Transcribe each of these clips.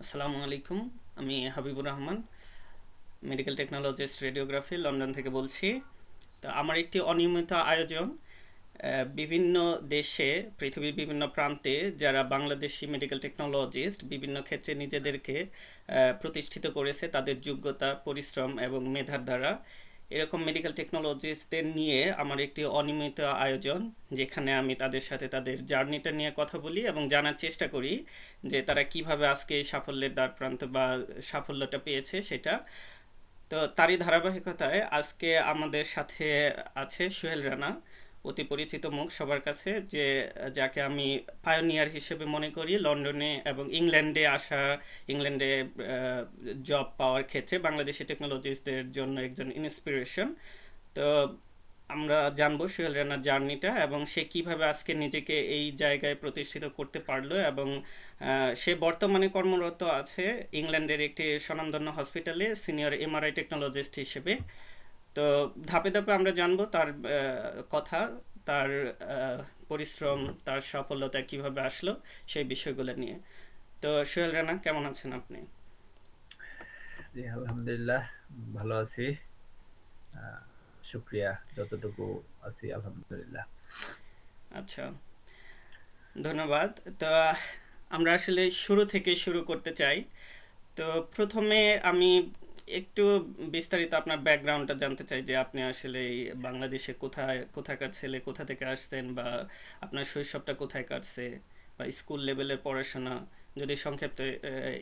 আসসালামু আলাইকুম। আমি Habibur Rahman, medical technologist, radiography, London থেকে বলছি। তো আমার একটি অনিয়মিত আয়োজন, বিভিন্ন দেশে, পৃথিবীর বিভিন্ন প্রান্তে যারা বাংলাদেশি মেডিকেল টেকনোলজিস্ট বিভিন্ন ক্ষেত্রে নিজেদেরকে প্রতিষ্ঠিত করেছে তাদের যোগ্যতা, পরিশ্রম এবং মেধার দ্বারা, এরকম মেডিকেল টেকনোলজিস্টদের নিয়ে আমার একটি অনিয়মিত আয়োজন, যেখানে আমি তাদের সাথে তাদের জার্নিটা নিয়ে কথা বলি এবং জানার চেষ্টা করি যে তারা কিভাবে আজকে এই সাফল্যের দ্বার প্রান্ত বা সাফল্যটা পেয়েছে সেটা। তো তারই ধারাবাহিকতায় আজকে আমাদের সাথে আছে সোহেল রানা, অতি পরিচিত মুখ সবার কাছে, যে যাকে আমি পায়োনিয়ার হিসেবে মনে করি লন্ডনে এবং ইংল্যান্ডে আসা, ইংল্যান্ডে জব পাওয়ার ক্ষেত্রে বাংলাদেশি টেকনোলজিস্টদের জন্য একজন ইন্সপিরেশন। তো আমরা জানবো সোহেল রানার জার্নিটা এবং সে কিভাবে আজকে নিজেকে এই জায়গায় প্রতিষ্ঠিত করতে পারলো, এবং সে বর্তমানে কর্মরত আছে ইংল্যান্ডের একটি স্বনামধন্য হসপিটালে সিনিয়র এমআরআই টেকনোলজিস্ট হিসেবে। তো ধাপে ধাপে আমরা জানবো তার কথা, তার পরিশ্রম, তার সফলতা কিভাবে আসলো, সেই বিষয়গুলো নিয়ে। তো সোহেল রানা, কেমন আছেন আপনি? জি, আলহামদুলিল্লাহ ভালো আছি। আহ, শুক্রিয়া, যতটুকু আছি আলহামদুলিল্লাহ। আচ্ছা, ধন্যবাদ। তো আমরা আসলে শুরু থেকে শুরু করতে চাই। তো প্রথমে আমি একটু বিস্তারিত আপনার ব্যাকগ্রাউন্ডটা জানতে চাই, যে আপনি আসলে এই বাংলাদেশে কোথায়, কোথাকার ছেলে, কোথা থেকে আসছেন, বা আপনার শৈশবটা কোথায় কাটছে, বা স্কুল লেভেলের পড়াশোনা, যদি সংক্ষেপে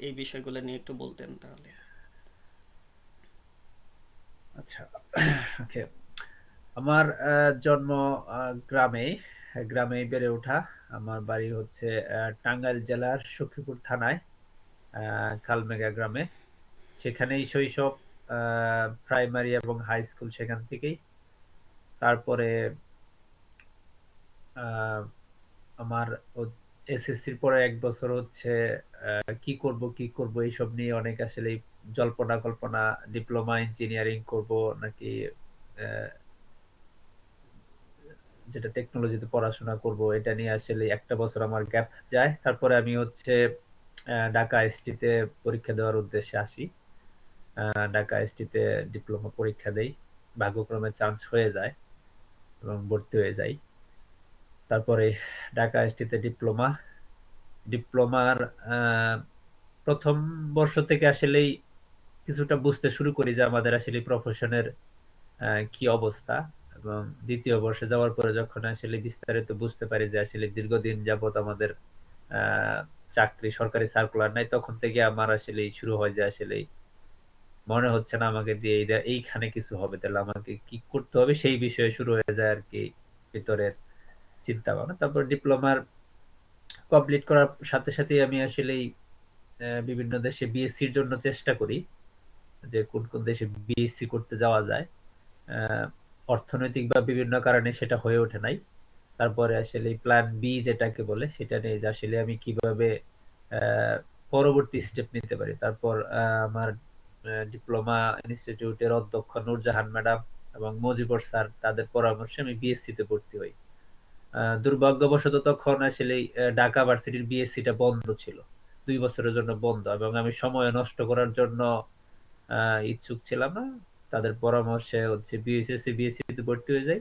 এই বিষয়গুলো নিয়ে একটু বলতেন তাহলে। আচ্ছা, ওকে। আমার জন্ম গ্রামে, গ্রামেই বেড়ে ওঠা। আমার বাড়ি হচ্ছে টাঙ্গাইল জেলার সখীপুর থানায়, কালমেগা গ্রামে। সেখানেই শৈশব, প্রাইমারি এবং হাই স্কুল সেখান থেকেই। তারপরে আহ, আমার এসএসসির পরে এক বছর হচ্ছে কি করব কি করব এইসব নিয়ে অনেক আসলে জল্পনা কল্পনা, ডিপ্লোমা ইঞ্জিনিয়ারিং করব নাকি আহ, যেটা টেকনোলজিতে পড়াশোনা করব, এটা নিয়ে আসলে একটা বছর আমার গ্যাপ যায়। তারপরে আমি হচ্ছে ঢাকা আইএসটি তে পরীক্ষা দেওয়ার উদ্দেশ্যে আসি। ঢাকা আইএসটি তে ডিপ্লোমা পরীক্ষা দেই, ভাগ্যক্রমে চান্স হয়ে যায় এবং ভর্তি হয়ে যাই। তারপরে ঢাকা আইএসটি তে ডিপ্লোমা, ডিপ্লোমার প্রথম বর্ষ থেকে আসলেই কিছুটা বুঝতে শুরু করি যে আমাদের আসলে প্রফেশনের কি অবস্থা। এবং দ্বিতীয় বর্ষে যাওয়ার পরে যখন আসলে বিস্তারিত বুঝতে পারি যে আসলে দীর্ঘদিন যাবত আমাদের আহ, চাকরি, সরকারি সার্কুলার নাই, তখন থেকে আমার আসলে শুরু হয় যে আসলে মনে হচ্ছে না আমাকে দিয়ে এইখানে কিছু হবে, তাহলে আমাকে কি করতে হবে সেই বিষয়ে শুরু হয়ে যায় আর কি ভিতরের চিন্তা ভাবনা। তারপর ডিপ্লোমার কমপ্লিট করার সাথে সাথে আমি আসলে বিভিন্ন দেশে বিএসসির জন্য চেষ্টা করি যে কোন কোন দেশে বিএসসি করতে যাওয়া যায়। আহ, অর্থনৈতিক বা বিভিন্ন কারণে সেটা হয়ে ওঠে নাই। তারপরে আসলে প্ল্যান বি যেটাকে বলে সেটা নিয়ে যে আসলে আমি কিভাবে আহ, পরবর্তী স্টেপ নিতে পারি। তারপর আমার ডিপ্লোমা ইনস্টিটিউটের অধ্যক্ষ নূরজাহান ম্যাডাম এবং মজিবর স্যার, তাদের পরামর্শে আমি বিএসসি তে ভর্তি হই। দুর্ভাগ্যবশত তখন আসলে ঢাকা ভার্সিটির বিএসসি টা বন্ধ ছিল, 2 বছরের জন্য বন্ধ, এবং আমি সময় নষ্ট করার জন্য ইচ্ছুক ছিলাম না। তাদের পরামর্শে হচ্ছে বিএসসি তে ভর্তি হয়ে যাই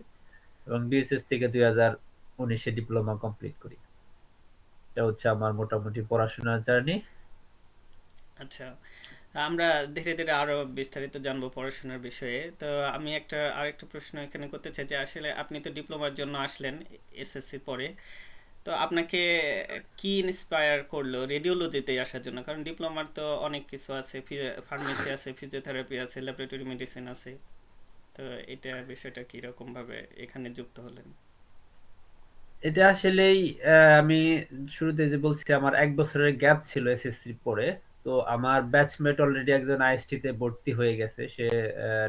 এবং বিএসএস থেকে 2019-এ ডিপ্লোমা কমপ্লিট করি। এটা হচ্ছে আমার মোটামুটি পড়াশোনার জার্নি। আচ্ছা, আমরা ধীরে ধীরে আরো বিস্তারিত জানবো পড়াশোনার বিষয়ে। তো আমি আরেকটা প্রশ্ন এখানে করতে চাই, যে আসলে আপনি তো ডিপ্লোমার জন্য আসলেন এসএসসি পরে। তো আপনাকে কি ইন্সপায়ার করলো রেডিওলজিতে আসার জন্য? কারণ ডিপ্লোমার তো অনেক কিছু আছে, ফার্মেসি আছে, ফিজিওথেরাপি আছে, ল্যাবরেটরি মেডিসিন আছে। তো এটা বিষয়টা কি রকম ভাবে এখানে যুক্ত হলেন? এটা আসলেই আমি শুরুতে যে বলছি আমার এক বছরের গ্যাপ ছিল এসএসসি পরে। তো আমার ব্যাচমেট অলরেডি একজন আইএসটি তে ভর্তি হয়ে গেছে, সে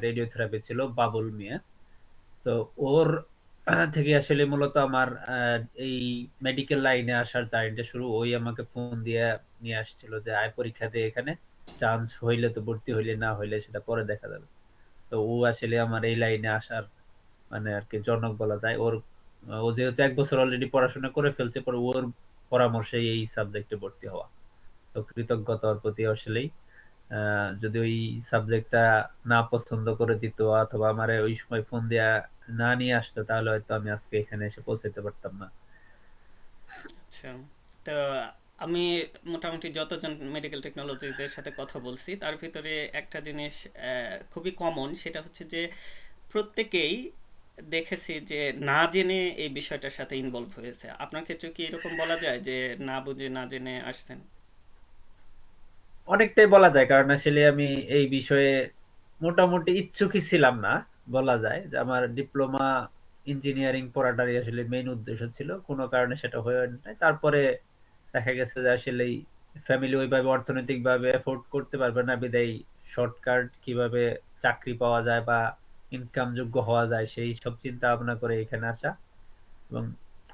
রেডিওথেরাপি ছিল, বাবুল মিয়া। তো ওর থেকে আসলে মূলত আমার এই মেডিকেল লাইনে আসার জার্নিটা শুরু। ওই আমাকে ফোন দিয়ে নিয়ে আসছিল যে আয় পরীক্ষা দিয়ে এখানে, চান্স হইলে তো ভর্তি, হইলে না হইলে সেটা পরে দেখা যাবে। তো ও আসলে আমার এই লাইনে আসার মানে আর কি জনক বলা যায়। ও যেহেতু এক বছর অলরেডি পড়াশোনা করে ফেলছে, পরে ওর পরামর্শে এই সাবজেক্টে ভর্তি হওয়া। তো কৃতজ্ঞতার প্রতি আসলেই যদি ওই সাবজেক্টটা না পছন্দ করে দিত অথবা আমার ওই সময় ফোন দিয়া না নিয়ে আসতো, তাহলে হয়তো আমি আজকে এখানে এসে পৌঁছাতে পারতাম না। আচ্ছা, তো আমি মোটামুটি যতজন মেডিকেল টেকনোলজিস্টদের সাথে কথা বলছি তার ভিতরে একটা জিনিস খুবই কমন, সেটা হচ্ছে যে প্রত্যেকেই দেখেছি যে না জেনে এই বিষয়টার সাথে ইনভলভ হয়েছে। আপনার ক্ষেত্রে কি এরকম বলা যায় যে না বুঝে না জেনে আসছেন? অনেকটাই বলা যায়, কারণ আসলে আমি এই বিষয়ে মোটামুটি ইচ্ছুকই ছিলাম না। বলা যায় যে আমার ডিপ্লোমা ইঞ্জিনিয়ারিং পড়াটারই আসলে মেইন উদ্দেশ্য ছিল, কোনো কারণে সেটা হয়ে ওঠে নাই। তারপরে দেখা গেছে যে আসলে ফ্যামিলি ওইভাবে অর্থনৈতিক ভাবে এফোর্ড করতে পারবে না, বিদায় শর্টকাট কিভাবে চাকরি পাওয়া যায় বা ইনকাম যোগ্য হওয়া যায় সেই সব চিন্তা ভাবনা করে এখানে আসা। এবং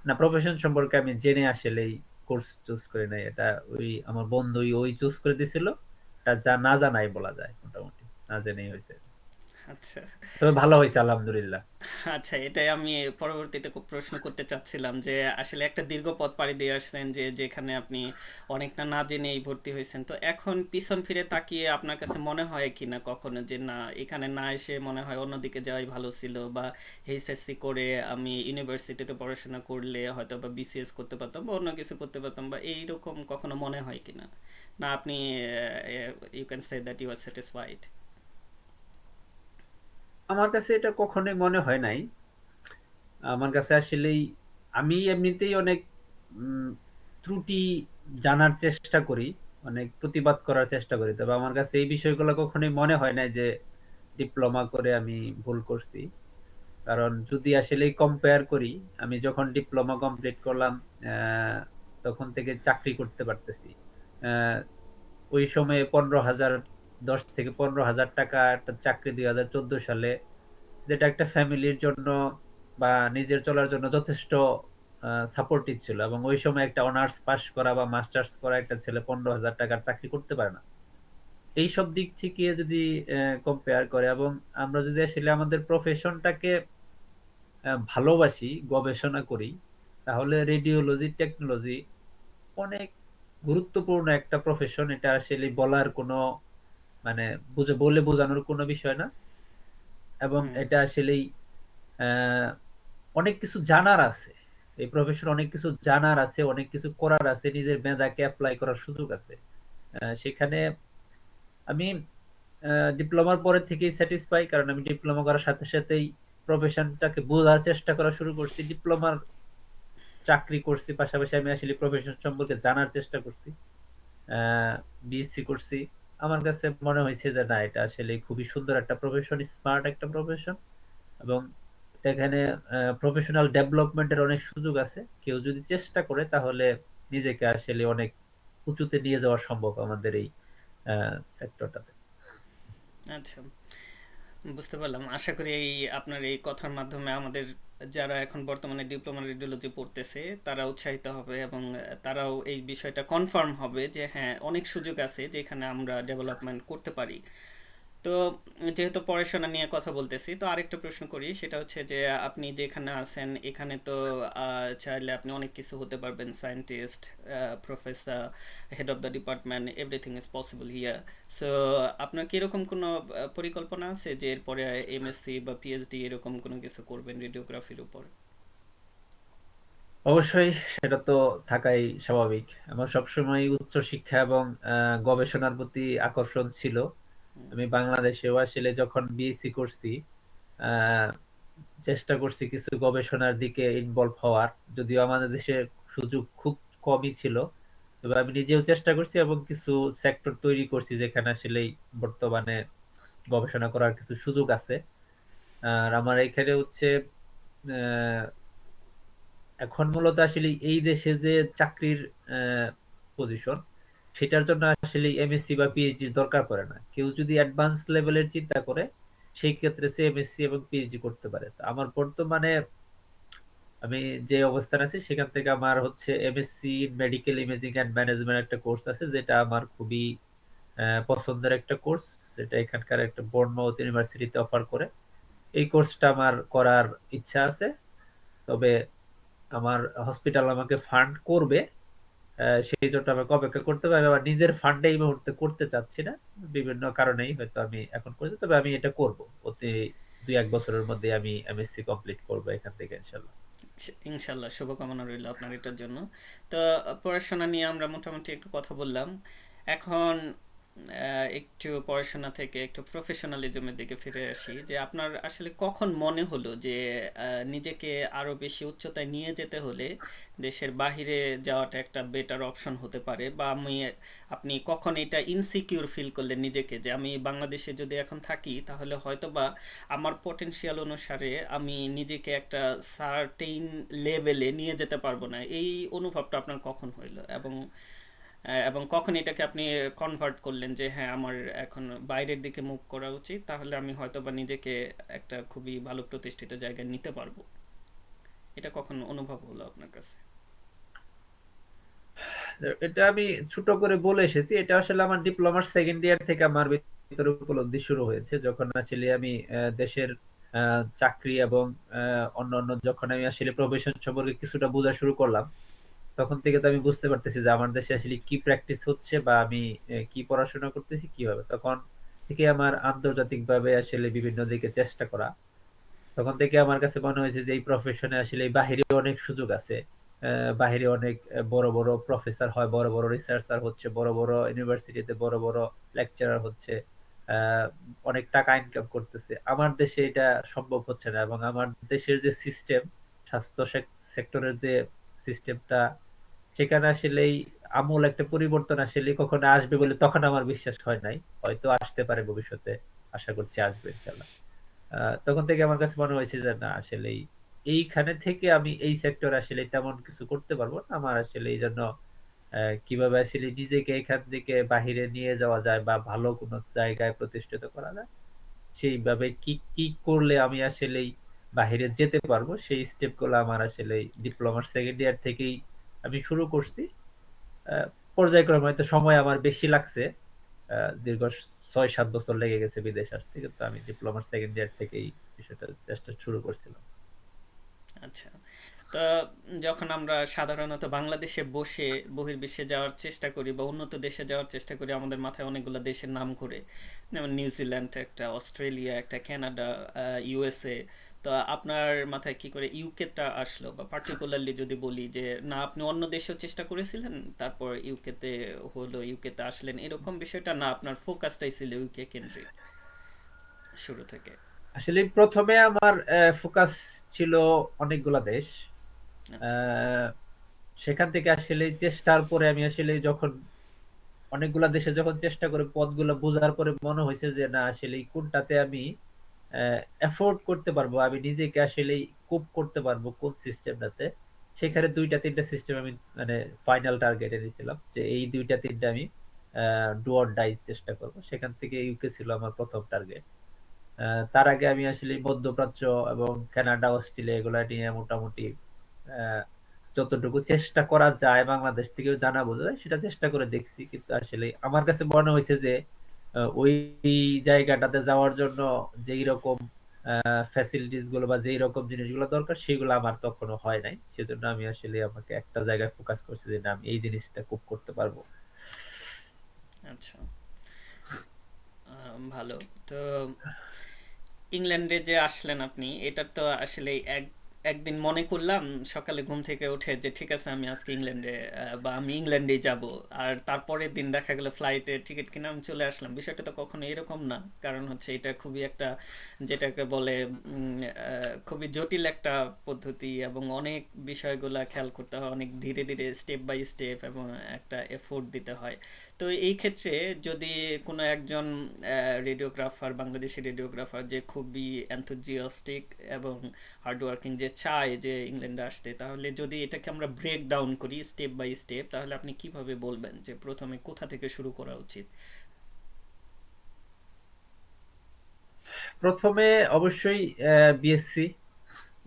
না, প্রফেশন সম্পর্কে আমি জেনে আসলেই কোর্স চুজ করে নাই, এটা ওই আমার বন্ধুই ওই চুজ করে দিছিল। এটা যা না জানাই বলা যায়, মোটামুটি না জেনেই হয়েছে। আচ্ছা। তবে ভালো হয়েছে আলহামদুলিল্লাহ। আচ্ছা, এটাই আমি পরবর্তীতে খুব প্রশ্ন করতে চাচ্ছিলাম যে আসলে একটা দীর্ঘ পথ পাড়ি দিয়ে আসছেন, যে যেখানে আপনি অনেকটা না জেনেই ভর্তি হয়েছেন। তো এখন পিছন ফিরে তাকিয়ে আপনার কাছে মনে হয় কি না কখনো যে না, এখানে না এসে মনে হয় অন্যদিকে যাওয়াই ভালো ছিল, বা এইচএসসি করে আমি ইউনিভার্সিটিতে পড়াশোনা করলে হয়তো বা বিসিএস করতে পারতাম বা অন্য কিছু করতে পারতাম, বা এইরকম কখনো মনে হয় কি না? না আপনি you can say that you are satisfied? আমার কাছে এটা কখনোই মনে হয় নাই। আমার কাছে আসলেই আমি এমনিতেই অনেক উম, ত্রুটি জানার চেষ্টা করি, অনেক প্রতিবাদ করার চেষ্টা করি, তবে আমার কাছে এই বিষয়গুলো কখনোই মনে হয় না যে ডিপ্লোমা করে আমি ভুল করছি। কারণ যদি আসলে কম্পেয়ার করি, আমি যখন ডিপ্লোমা কমপ্লিট করলাম আহ, তখন থেকে চাকরি করতে পারতেছি। আহ, ওই সময়ে 15,000, 10 থেকে 15,000 টাকা একটা চাকরি 2014 সালে, যেটা একটা ফ্যামিলির জন্য বা নিজের চলার জন্য যথেষ্ট সাপোর্টিভ ছিল। এবং ওই সময় একটা অনার্স পাস করা বা মাস্টার্স করা একটা ছেলে 15,000 টাকার চাকরি করতে পারে না। এই সব দিক থেকে যদি কম্পেয়ার করে, এবং আমরা যদি আসলে আমাদের প্রফেশনটাকে ভালোবাসি, গবেষণা করি, তাহলে রেডিওলজি টেকনোলজি অনেক গুরুত্বপূর্ণ একটা প্রফেশন। এটা আসলে বলার কোনো মানে বুঝে বলে বোঝানোর কোনো বিষয় না। এবং হুম। এটা আসলেই আহ, অনেক কিছু জানার আছে, এই প্রফেশন অনেক কিছু জানার আছে, অনেক কিছু করার আছে, নিজের মেধাকে অ্যাপ্লাই করার সুযোগ আছে। সেখানে আমি ডিপ্লোমার পরে থেকেই স্যাটিসফাই, কারণ আমি ডিপ্লোমা করার সাথে সাথেই প্রফেশনটাকে বোঝার চেষ্টা করা শুরু করছি। ডিপ্লোমার চাকরি করছি, পাশাপাশি আমি আসলে প্রফেশন সম্পর্কে জানার চেষ্টা করছি। বিএসসি করছি। আমার কাছে মনে হয়েছে যে না, এটা আসলে খুবই সুন্দর একটা প্রফেশন, স্মার্ট একটা প্রফেশন। এবং এখানে প্রফেশনাল ডেভেলপমেন্টের অনেক সুযোগ আছে। কেউ যদি চেষ্টা করে তাহলে নিজেকে আসলে অনেক উঁচুতে নিয়ে যাওয়া সম্ভব আমাদের এই সেক্টরটাতে। আচ্ছা, বুঝতে পারলাম। আশা করি এই আপনার এই কথার মাধ্যমে আমাদের যারা এখন বর্তমানে ডিপ্লোমা রেডিওলজি পড়তেছে তারা উৎসাহিত হবে, এবং তারাও এই বিষয়টা কনফার্ম হবে যে হ্যাঁ, অনেক সুযোগ আছে যেখানে আমরা ডেভেলপমেন্ট করতে পারি। তো যেহেতু পড়াশোনা নিয়ে কথা বলতেছি, তো আরেকটা প্রশ্ন করি, সেটা হচ্ছে যে আপনি যেখানে আছেন এখানে তো চাইলে আপনি অনেক কিছু হতে পারবেন, scientist, professor, head of the department, everything is possible here. So আপনার কি এরকম কোনো পরিকল্পনা আছে যে এরপরে এমএসসি বা পিএইচডি এরকম কোনো কিছু করবেন রেডিওগ্রাফির উপর? অবশ্যই, সেটা তো থাকাই স্বাভাবিক। আমার সবসময় উচ্চ শিক্ষা এবং গবেষণার প্রতি আকর্ষণ ছিল। আমি বাংলাদেশেও আসলে যখন বিএসসি করছি, আহ, চেষ্টা করছি কিছু গবেষণার দিকে ইনভলভ হওয়ার, যদিও আমাদের দেশে সুযোগ খুব কমই ছিল। তবে আমি নিজেও চেষ্টা করছি এবং কিছু সেক্টর তৈরি করছি যেখানে আসলে বর্তমানে গবেষণা করার কিছু সুযোগ আছে। আর আমার এখানে হচ্ছে আহ, এখন মূলত আসলে এই দেশে যে চাকরির পজিশন, সেটার জন্য আসলে এমএসসি বা পিএইচডি দরকার পড়ে না। কেউ যদি অ্যাডভান্স লেভেলের চিন্তা করে, সেই ক্ষেত্রে সে এমএসসি এবং পিএইচডি করতে পারে। তো আমার বর্তমানে আমি যে অবস্থান আছি সেখান থেকে আমার হচ্ছে MSc medical imaging and management একটা কোর্স আছে, যেটা আমার খুবই পছন্দের একটা কোর্স, যেটা এখানকার একটা বর্ণমত ইউনিভার্সিটিতে অফার করে। এই কোর্সটা আমার করার ইচ্ছা আছে। তবে আমার হসপিটাল আমাকে ফান্ড করবে, সেই জন্য আমাকে অপেক্ষা করতে হবে। আমি আমার নিজের ফান্ডে এই মুহূর্তে করতে চাচ্ছি না, বিভিন্ন কারণেই হয়তো আমি এখন করছি, তবে আমি এটা করব অতি 2-1 বছরের মধ্যে আমি এমএসসি কমপ্লিট করব এখান থেকে ইনশাল্লাহ। ইনশাল্লাহ, শুভকামনা রইল আপনার এটার জন্য। তো পড়াশোনা নিয়ে আমরা মোটামুটি একটু কথা বললাম। এখন একটু পড়াশোনা থেকে একটু প্রফেশনালিজমের দিকে ফিরে আসি, যে আপনার আসলে কখন মনে হলো যে নিজেকে আরো বেশি উচ্চতায় নিয়ে যেতে হলে দেশের বাহিরে যাওয়াটা একটা বেটার অপশন হতে পারে, বা আপনি কখন এটা ইনসিকিউর ফিল করলেন নিজেকে, যে আমি বাংলাদেশে যদি এখন থাকি তাহলে হয়তো বা আমার পটেনশিয়াল অনুসারে আমি নিজেকে একটা সার্টেইন লেভেলে নিয়ে যেতে পারবো না, এই অনুভবটা আপনার কখন হইলো, এবং কখন এটাকে আপনি কনভার্ট করলেন যে হ্যাঁ আমার এখন বাইরের দিকে মুভ করা উচিত, তাহলে আমি হয়তো বা নিজেকে একটা খুবই ভালো প্রতিষ্ঠিত জায়গায় নিতে পারবো, এটা কখন অনুভব হলো আপনার কাছে? এটা আমি ছোট করে বলে এসেছি, এটা আসলে আমার ডিপ্লোমার সেকেন্ড ইয়ার থেকে আমার ভিতরে উপলব্ধি শুরু হয়েছে, যখন আসলে আমি দেশের চাকরি এবং অন্যান্য যখন আমি আসলে প্রফেশন সম্পর্কে কিছুটা বোঝা শুরু করলাম, তখন থেকে তো আমি বুঝতে পারতেছি যে আমার দেশে আসলে কি প্র্যাকটিস হচ্ছে, বা আমি কি পড়াশোনা করতেছি কিভাবে। তখন থেকে আমার আন্তর্জাতিক ভাবে আসলে বিভিন্ন দিকে চেষ্টা করা, তখন থেকে আমার কাছে মনে হয়েছে যে এই প্রফেশনে আসলে বাহিরে অনেক সুযোগ আছে। বাহিরে অনেক বড় বড় প্রফেসর হয়, বড় বড় রিসার্চার হচ্ছে, বড় বড় ইউনিভার্সিটিতে বড় বড় লেকচারার হচ্ছে, আহ, অনেক টাকা ইনকাম করতেছে। আমার দেশে এটা সম্ভব হচ্ছে না, এবং আমার দেশের যে সিস্টেম, স্বাস্থ্য সেক্টরের যে সিস্টেমটা, সেখানে আসলেই আমূল একটা পরিবর্তন আসলে কখনো আসবে বলে তখন আমার বিশ্বাস হয় নাই। হয়তো আসতে পারে ভবিষ্যতে, আশা করছি আসবে ইনশাল্লাহ। তখন থেকে আমার কাছে মনে হয়েছে যে না, আসলে এইখানে থেকে আমি এই সেক্টরে আসলে তেমন কিছু করতে পারবো না। আমার আসলে এই জন্য কিভাবে আসলে নিজেকে এখান থেকে বাহিরে নিয়ে যাওয়া যায় বা ভালো কোনো জায়গায় প্রতিষ্ঠিত করা যায়, সেইভাবে কি কি করলে আমি আসলে বাহিরে যেতে পারবো, সেই স্টেপ গুলো আমার আসলে ডিপ্লোমার সেকেন্ড ইয়ার থেকেই আমি শুরু করছি। আহ, পর্যায়ক্রমে হয়তো সময় আমার বেশি লাগছে, দীর্ঘ 6-7 বছর লেগে গেছে বিদেশ আসতে, কিন্তু আমি ডিপ্লোমার সেকেন্ড ইয়ার থেকেই বিষয়টা চেষ্টা শুরু করছিলাম। আচ্ছা। তো যখন আমরা সাধারণত বাংলাদেশে বসে বহির্বিশ্বে যাওয়ার চেষ্টা করি বা উন্নত দেশে যাওয়ার চেষ্টা করি, আমাদের মাথায় অনেকগুলো দেশের নাম ঘুরে, যেমন নিউজিল্যান্ড একটা, অস্ট্রেলিয়া একটা, কানাডা, ইউএসএ। তো আপনার মাথায় কি করে ইউকেটা আসলো, বা পার্টিকুলারলি যদি বলি যে না আপনি অন্য দেশেও চেষ্টা করেছিলেন তারপর ইউকেতে হলো, ইউকেতে আসলেন, এরকম বিষয়টা না, আপনার ফোকাসটাই ছিল ইউকে কেন্দ্রিক শুরু থেকে? আসলে প্রথমে আমার ফোকাস ছিল অনেকগুলা দেশ। আচ্ছা। আহ, সেখান থেকে আসলে চেষ্টার পরে আমি আসলে যখন অনেকগুলা দেশে যখন চেষ্টা করে পথগুলো বোঝার পরে মনে হয়েছে যে না, আসলে কোনটাতে আমি এফোর্ড করতে পারবো, আমি নিজেকে আসলে কোপ করতে পারবো কোন সিস্টেমটাতে। সেখানে 2-3টা সিস্টেম আমি মানে ফাইনাল টার্গেটে দিয়েছিলাম যে এই 2-3টা আমি ডু অর ডাই চেষ্টা করব। সেখান থেকে ইউকে ছিল আমার প্রথম টার্গেট। তার আগে আমি আসলে মধ্যপ্রাচ্য এবং কানাডা, অস্ট্রেলিয়া এগুলা নিয়ে মোটামুটি আহ, যতটুকু চেষ্টা করা যায় বাংলাদেশ থেকেও জানা বোঝা যায় সেটা চেষ্টা করে দেখছি, কিন্তু আসলে আমার কাছে মনে হয়েছে যে ওই জায়গাটাতে যাওয়ার জন্য যেই রকম ফ্যাসিলিটিস গুলো বা যেই রকম জিনিসগুলো দরকার সেগুলো আমার তখনো হয় নাই। সেজন্য আমি আসলে আমাকে একটা জায়গায় ফোকাস করছি যে না, আমি এই জিনিসটা খুব করতে পারবো। আচ্ছা। ভালো। তো ইংল্যান্ডে যে আসলেন আপনি, এটা তো আসলে একদিন মনে করলাম সকালে ঘুম থেকে উঠে যে ঠিক আছে আমি আজকে ইংল্যান্ডে, বা আমি ইংল্যান্ডেই যাব, আর তারপরের দিন দেখা গেল ফ্লাইটে টিকিট কিনে আমি চলে আসলাম। বিষয়টা তো কখনো এরকম না, কারণ হচ্ছে এটা খুবই একটা, যেটাকে বলে খুবই জটিল একটা পদ্ধতি, এবং অনেক বিষয়গুলা খেয়াল করতে হয়, অনেক ধীরে ধীরে স্টেপ বাই স্টেপ, এবং একটা এফোর্ট দিতে হয়। তো এই ক্ষেত্রে যদি কোনো একজন রেডিওগ্রাফার, বাংলাদেশি রেডিওগ্রাফার যে খুবই এনথুজিয়াস্টিক এবং হার্ডওয়ার্কিং, যে চায় যে ইংল্যান্ডে আসতে, তাহলে যদি এটাকে আমরা ব্রেক ডাউন করি স্টেপ বাই স্টেপ, তাহলে আপনি কিভাবে বলবেন যে প্রথমে কোথা থেকে শুরু করা উচিত? প্রথমে অবশ্যই বিএসসি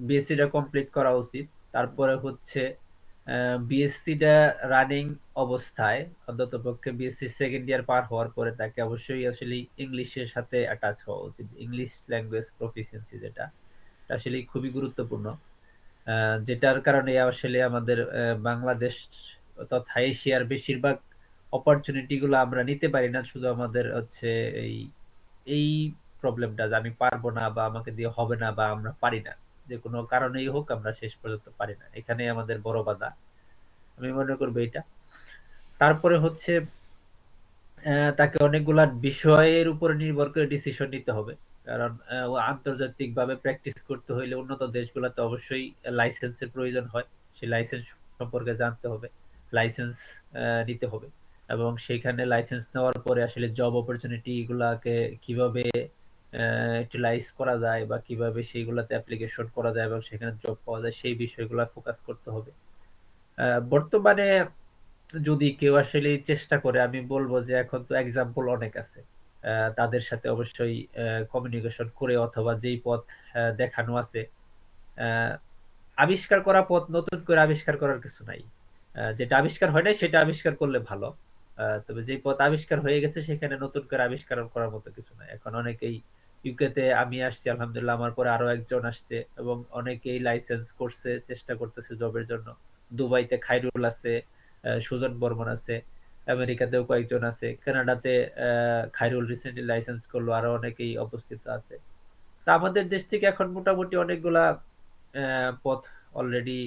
বিএসসি টা কমপ্লিট করা উচিত। তারপরে হচ্ছে বিএসসি টা রানিং অবস্থায়, অন্তত পক্ষে বিএসসি সেকেন্ড ইয়ার পার হওয়ার পরে তাকে অবশ্যই আসলে ইংলিশের সাথে অ্যাটাচ হওয়া উচিত। ইংলিশ ল্যাঙ্গুয়েজ প্রফিসিয়েন্সি যেটা, এটা আসলে খুবই গুরুত্বপূর্ণ। যেটার কারণে আসলে আমাদের বাংলাদেশ তথা এশিয়ার বেশিরভাগ অপরচুনিটি গুলো আমরা নিতে পারি না, শুধু আমাদের হচ্ছে এই এই প্রবলেমটা যে আমি পারবো না বা আমাকে দিয়ে হবে না বা আমরা পারি না, যে কোনো কারণেই হোক আমরা শেষ পর্যন্ত পারি না, এখানেই আমাদের বড় বাধা আমি মনে করবো এটা। তারপরে হচ্ছে তাকে অনেকগুলা বিষয়ের উপরে নির্ভর করে ডিসিশন নিতে হবে, কারণ ও আন্তর্জাতিক ভাবে প্র্যাকটিস করতে হইলে উন্নত দেশগুলোতে অবশ্যই লাইসেন্সের প্রয়োজন হয়। সেই লাইসেন্স সম্পর্কে জানতে হবে, লাইসেন্স নিতে হবে, এবং সেখানে লাইসেন্স নেওয়ার পরে আসলে জব অপরচুনিটি গুলাকে কিভাবে ইউটিলাইজ করা যায় বা কিভাবে সেইগুলোতে অ্যাপ্লিকেশন করা যায় এবং সেখানে জব পাওয়া যায় সেই বিষয়গুলো ফোকাস করতে হবে। বর্তমানে যদি কেউ আসলে চেষ্টা করে, আমি বলবো যে এখন তো এক্সাম্পল অনেক আছে, তাদের সাথে অবশ্যই কমিউনিকেশন করে অথবা যেই পথ দেখানো আছে, আহ, আবিষ্কার করা পথ নতুন করে আবিষ্কার করার কিছু নাই। যেটা আবিষ্কার হয় নাই সেটা আবিষ্কার করলে ভালো। তবে যে পথ আবিষ্কার হয়ে গেছে সেখানে নতুন করে আবিষ্কার করার মতো কিছু নাই। এখন অনেকেই ইউকে তে, আমি আসছি আলহামদুলিল্লাহ, আমার পরে আরো একজন আসছে এবং অনেকেই লাইসেন্স করছে, চেষ্টা করতেছে জবের জন্য। দুবাইতে খাইরুল আছে, সুজন বর্মন আছে, আমেরিকাতেও কয়েকজন আছে, কানাডাতে খাইরুল রিসেন্টলি লাইসেন্স করলো, আরো অনেকেই অবস্থিত আছে। তা আমাদের দেশ থেকে এখন মোটামুটি অনেকগুলা পথ অলরেডি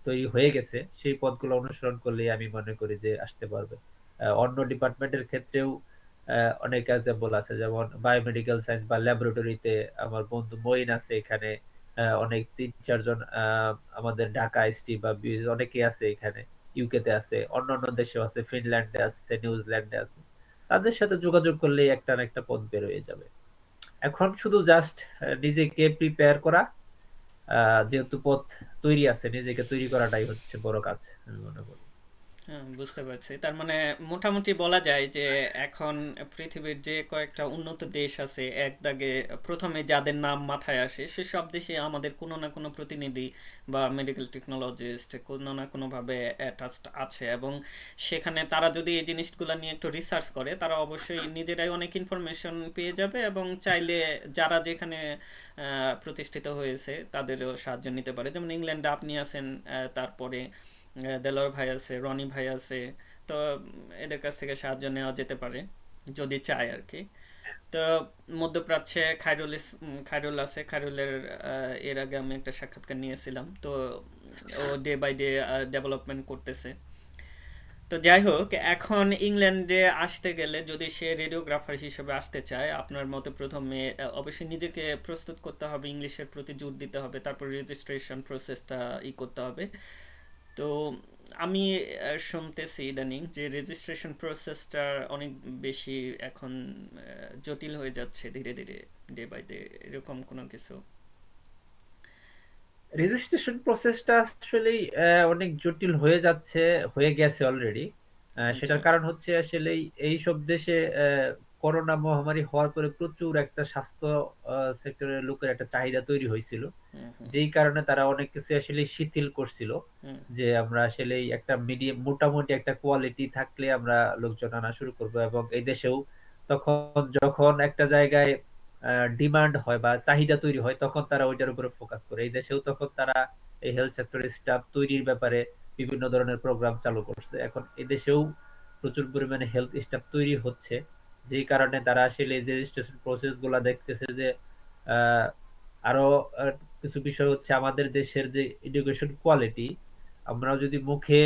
তৈরি হয়ে গেছে, সেই পথগুলো অনুসরণ করলেই আমি মনে করি যে আসতে পারবে। অন্য ডিপার্টমেন্টের ক্ষেত্রেও অনেক এক্সাম্পল আছে, যেমন বায়োমেডিক্যাল সায়েন্স বা ল্যাবরেটরিতে আমার বন্ধু মঈন আছে এখানে, অনেক 3-4 জন আমাদের ঢাকা আইএসটি বা অনেকে আছে এখানে, ইউকে তে আছে, অন্যান্য দেশেও আছে, ফিনল্যান্ডে আছে, নিউজিল্যান্ডে আছে। তাদের সাথে যোগাযোগ করলেই একটা না একটা পথ বের হয়ে যাবে। এখন শুধু জাস্ট নিজেকে প্রিপেয়ার করা, যেহেতু পথ তৈরি আছে, নিজেকে তৈরি করাটাই হচ্ছে বড় কাজ আমি মনে করি। হ্যাঁ, বুঝতে পারছি। তার মানে মোটামুটি বলা যায় যে এখন পৃথিবীর যে কয়েকটা উন্নত দেশ আছে এক দাগে প্রথমে যাদের নাম মাথায় আসে সে সব দেশে আমাদের কোনো না কোনো প্রতিনিধি বা মেডিকেল টেকনোলজিস্ট কোনো না কোনোভাবে অ্যাটাচড আছে, এবং সেখানে তারা যদি এই জিনিসগুলো নিয়ে একটু রিসার্চ করে তারা অবশ্যই নিজেরাই অনেক ইনফরমেশন পেয়ে যাবে, এবং চাইলে যারা যেখানে প্রতিষ্ঠিত হয়েছে তাদেরও সাহায্য নিতে পারে। যেমন ইংল্যান্ডে আপনি আছেন, তারপরে দেলোয়ার ভাই আছে, রনি ভাই আছে। তো এদের কাছ থেকে সাহায্য নেওয়া যেতে পারে যদি চায় আর কি। তো মধ্যপ্রাচ্যে খায়রুল আছে। খায়রুলের এর আগে আমি একটা সাক্ষাৎকার নিয়েছিলাম। তো ও ডে বাই ডে ডেভেলপমেন্ট করতেছে। তো যাই হোক, এখন ইংল্যান্ডে আসতে গেলে যদি সে রেডিওগ্রাফার হিসেবে আসতে চায় আপনার মতে প্রথমে অবশ্যই নিজেকে প্রস্তুত করতে হবে, ইংলিশের প্রতি জোর দিতে হবে, তারপর রেজিস্ট্রেশন প্রসেসটা করতে হবে। তো আমি শুনতেছি ইদানিং যে রেজিস্ট্রেশন প্রসেসটা অনেক বেশি এখন জটিল হয়ে যাচ্ছে ধীরে ধীরে, ডে বাই ডে, এরকম কোনো কিছু? রেজিস্ট্রেশন প্রসেসটা আসলে অনেক জটিল হয়ে যাচ্ছে, হয়ে গেছে অলরেডি। আচ্ছা। সেটার কারণ হচ্ছে আসলে এই সব দেশে করোনা মহামারী হওয়ার পরে প্রচুর একটা স্বাস্থ্য সেক্টরের লোকের একটা চাহিদা তৈরি হয়েছিল, হুম হুম যেই কারণে তারা অনেক কিছু আসলে শিথিল করছিল, হুম যে আমরা আসলে একটা মিডিয়াম মোটামুটি একটা কোয়ালিটি থাকলে আমরা লোকজন আনা শুরু করব। এবং এই দেশেও তখন যখন একটা জায়গায় ডিমান্ড হয় বা চাহিদা তৈরি হয় তখন তারা ওইটার উপরে ফোকাস করে। এই দেশেও তখন তারা এই হেলথ সেক্টরের স্টাফ তৈরির ব্যাপারে বিভিন্ন ধরনের প্রোগ্রাম চালু করছে। এখন এই দেশেও প্রচুর পরিমাণে হেলথ স্টাফ তৈরি হচ্ছে, যেই কারণে তারা আসলে যে রেজিস্ট্রেশন প্রসেস গুলা দেখতেছে যে আহ, আরো কিছু বিষয় হচ্ছে আমাদের দেশের যে এডুকেশন কোয়ালিটি, আমরা যদি মুখে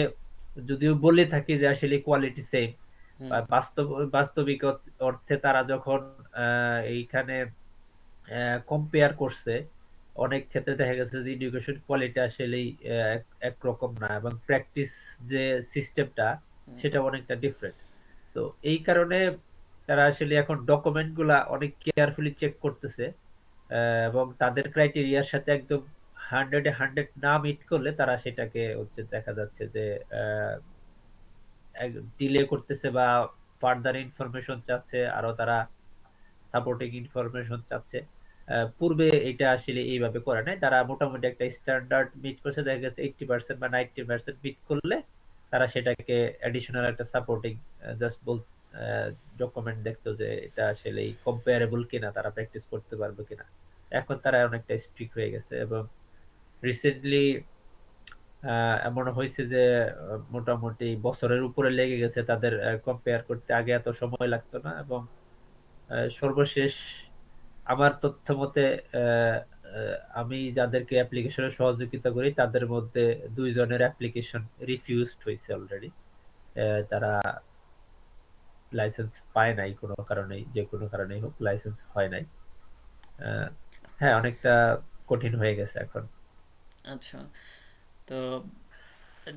যদিও বলে থাকি যে আসলে কোয়ালিটি সেম, হুম বাস্তবিক অর্থে তারা যখন এইখানে কম্পেয়ার করছে, অনেক ক্ষেত্রে দেখা গেছে যে এডুকেশন কোয়ালিটি আসলেই একরকম না, এবং প্র্যাকটিস যে সিস্টেমটা হুম সেটা অনেকটা ডিফারেন্ট। তো এই কারণে তারা আসলে এখন ডকুমেন্ট গুলা অনেক কেয়ারফুলি চেক করতেছে, এবং তাদের ক্রাইটেরিয়ার সাথে একদম 100-এ 100 না মিট করলে তারা সেটাকে হচ্ছে দেখা যাচ্ছে যে ডিলে করতেছে বা ফার্দার ইনফরমেশন চাচ্ছে, আরো তারা সাপোর্টিং ইনফরমেশন চাচ্ছে। পূর্বে এটা আসলে এইভাবে করে নাই, তারা মোটামুটি একটা স্ট্যান্ডার্ড মিট করছে, দেখা গেছে 80% বা 90% মিট করলে তারা সেটাকে এডিশনাল একটা সাপোর্টিং জাস্ট ডকুমেন্ট দেখতো যে এটা আসলে কম্পারেবল কিনা, তারা প্র্যাকটিস করতে পারবে কিনা। এখন তারা অনেকটা স্ট্রিক্ট হয়ে গেছে, এবং রিসেন্টলি এমন হয়েছে যে মোটামুটি বছরের উপরে লেগে গেছে তাদের কম্পেয়ার করতে। আগে এত সময় লাগতো না। এবং সর্বশেষ আমার তথ্য মতে আহ, আমি যাদেরকে অ্যাপ্লিকেশনে সহযোগিতা করি তাদের মধ্যে 2 জনের অ্যাপ্লিকেশন রিফিউজড হয়েছে অলরেডি। তারা লাইসেন্স পায় নাই কোনো কারণেই, যে কোনো কারণেই হোক লাইসেন্স হয় নাই। আহ, হ্যাঁ, অনেকটা কঠিন হয়ে গেছে এখন। আচ্ছা। তো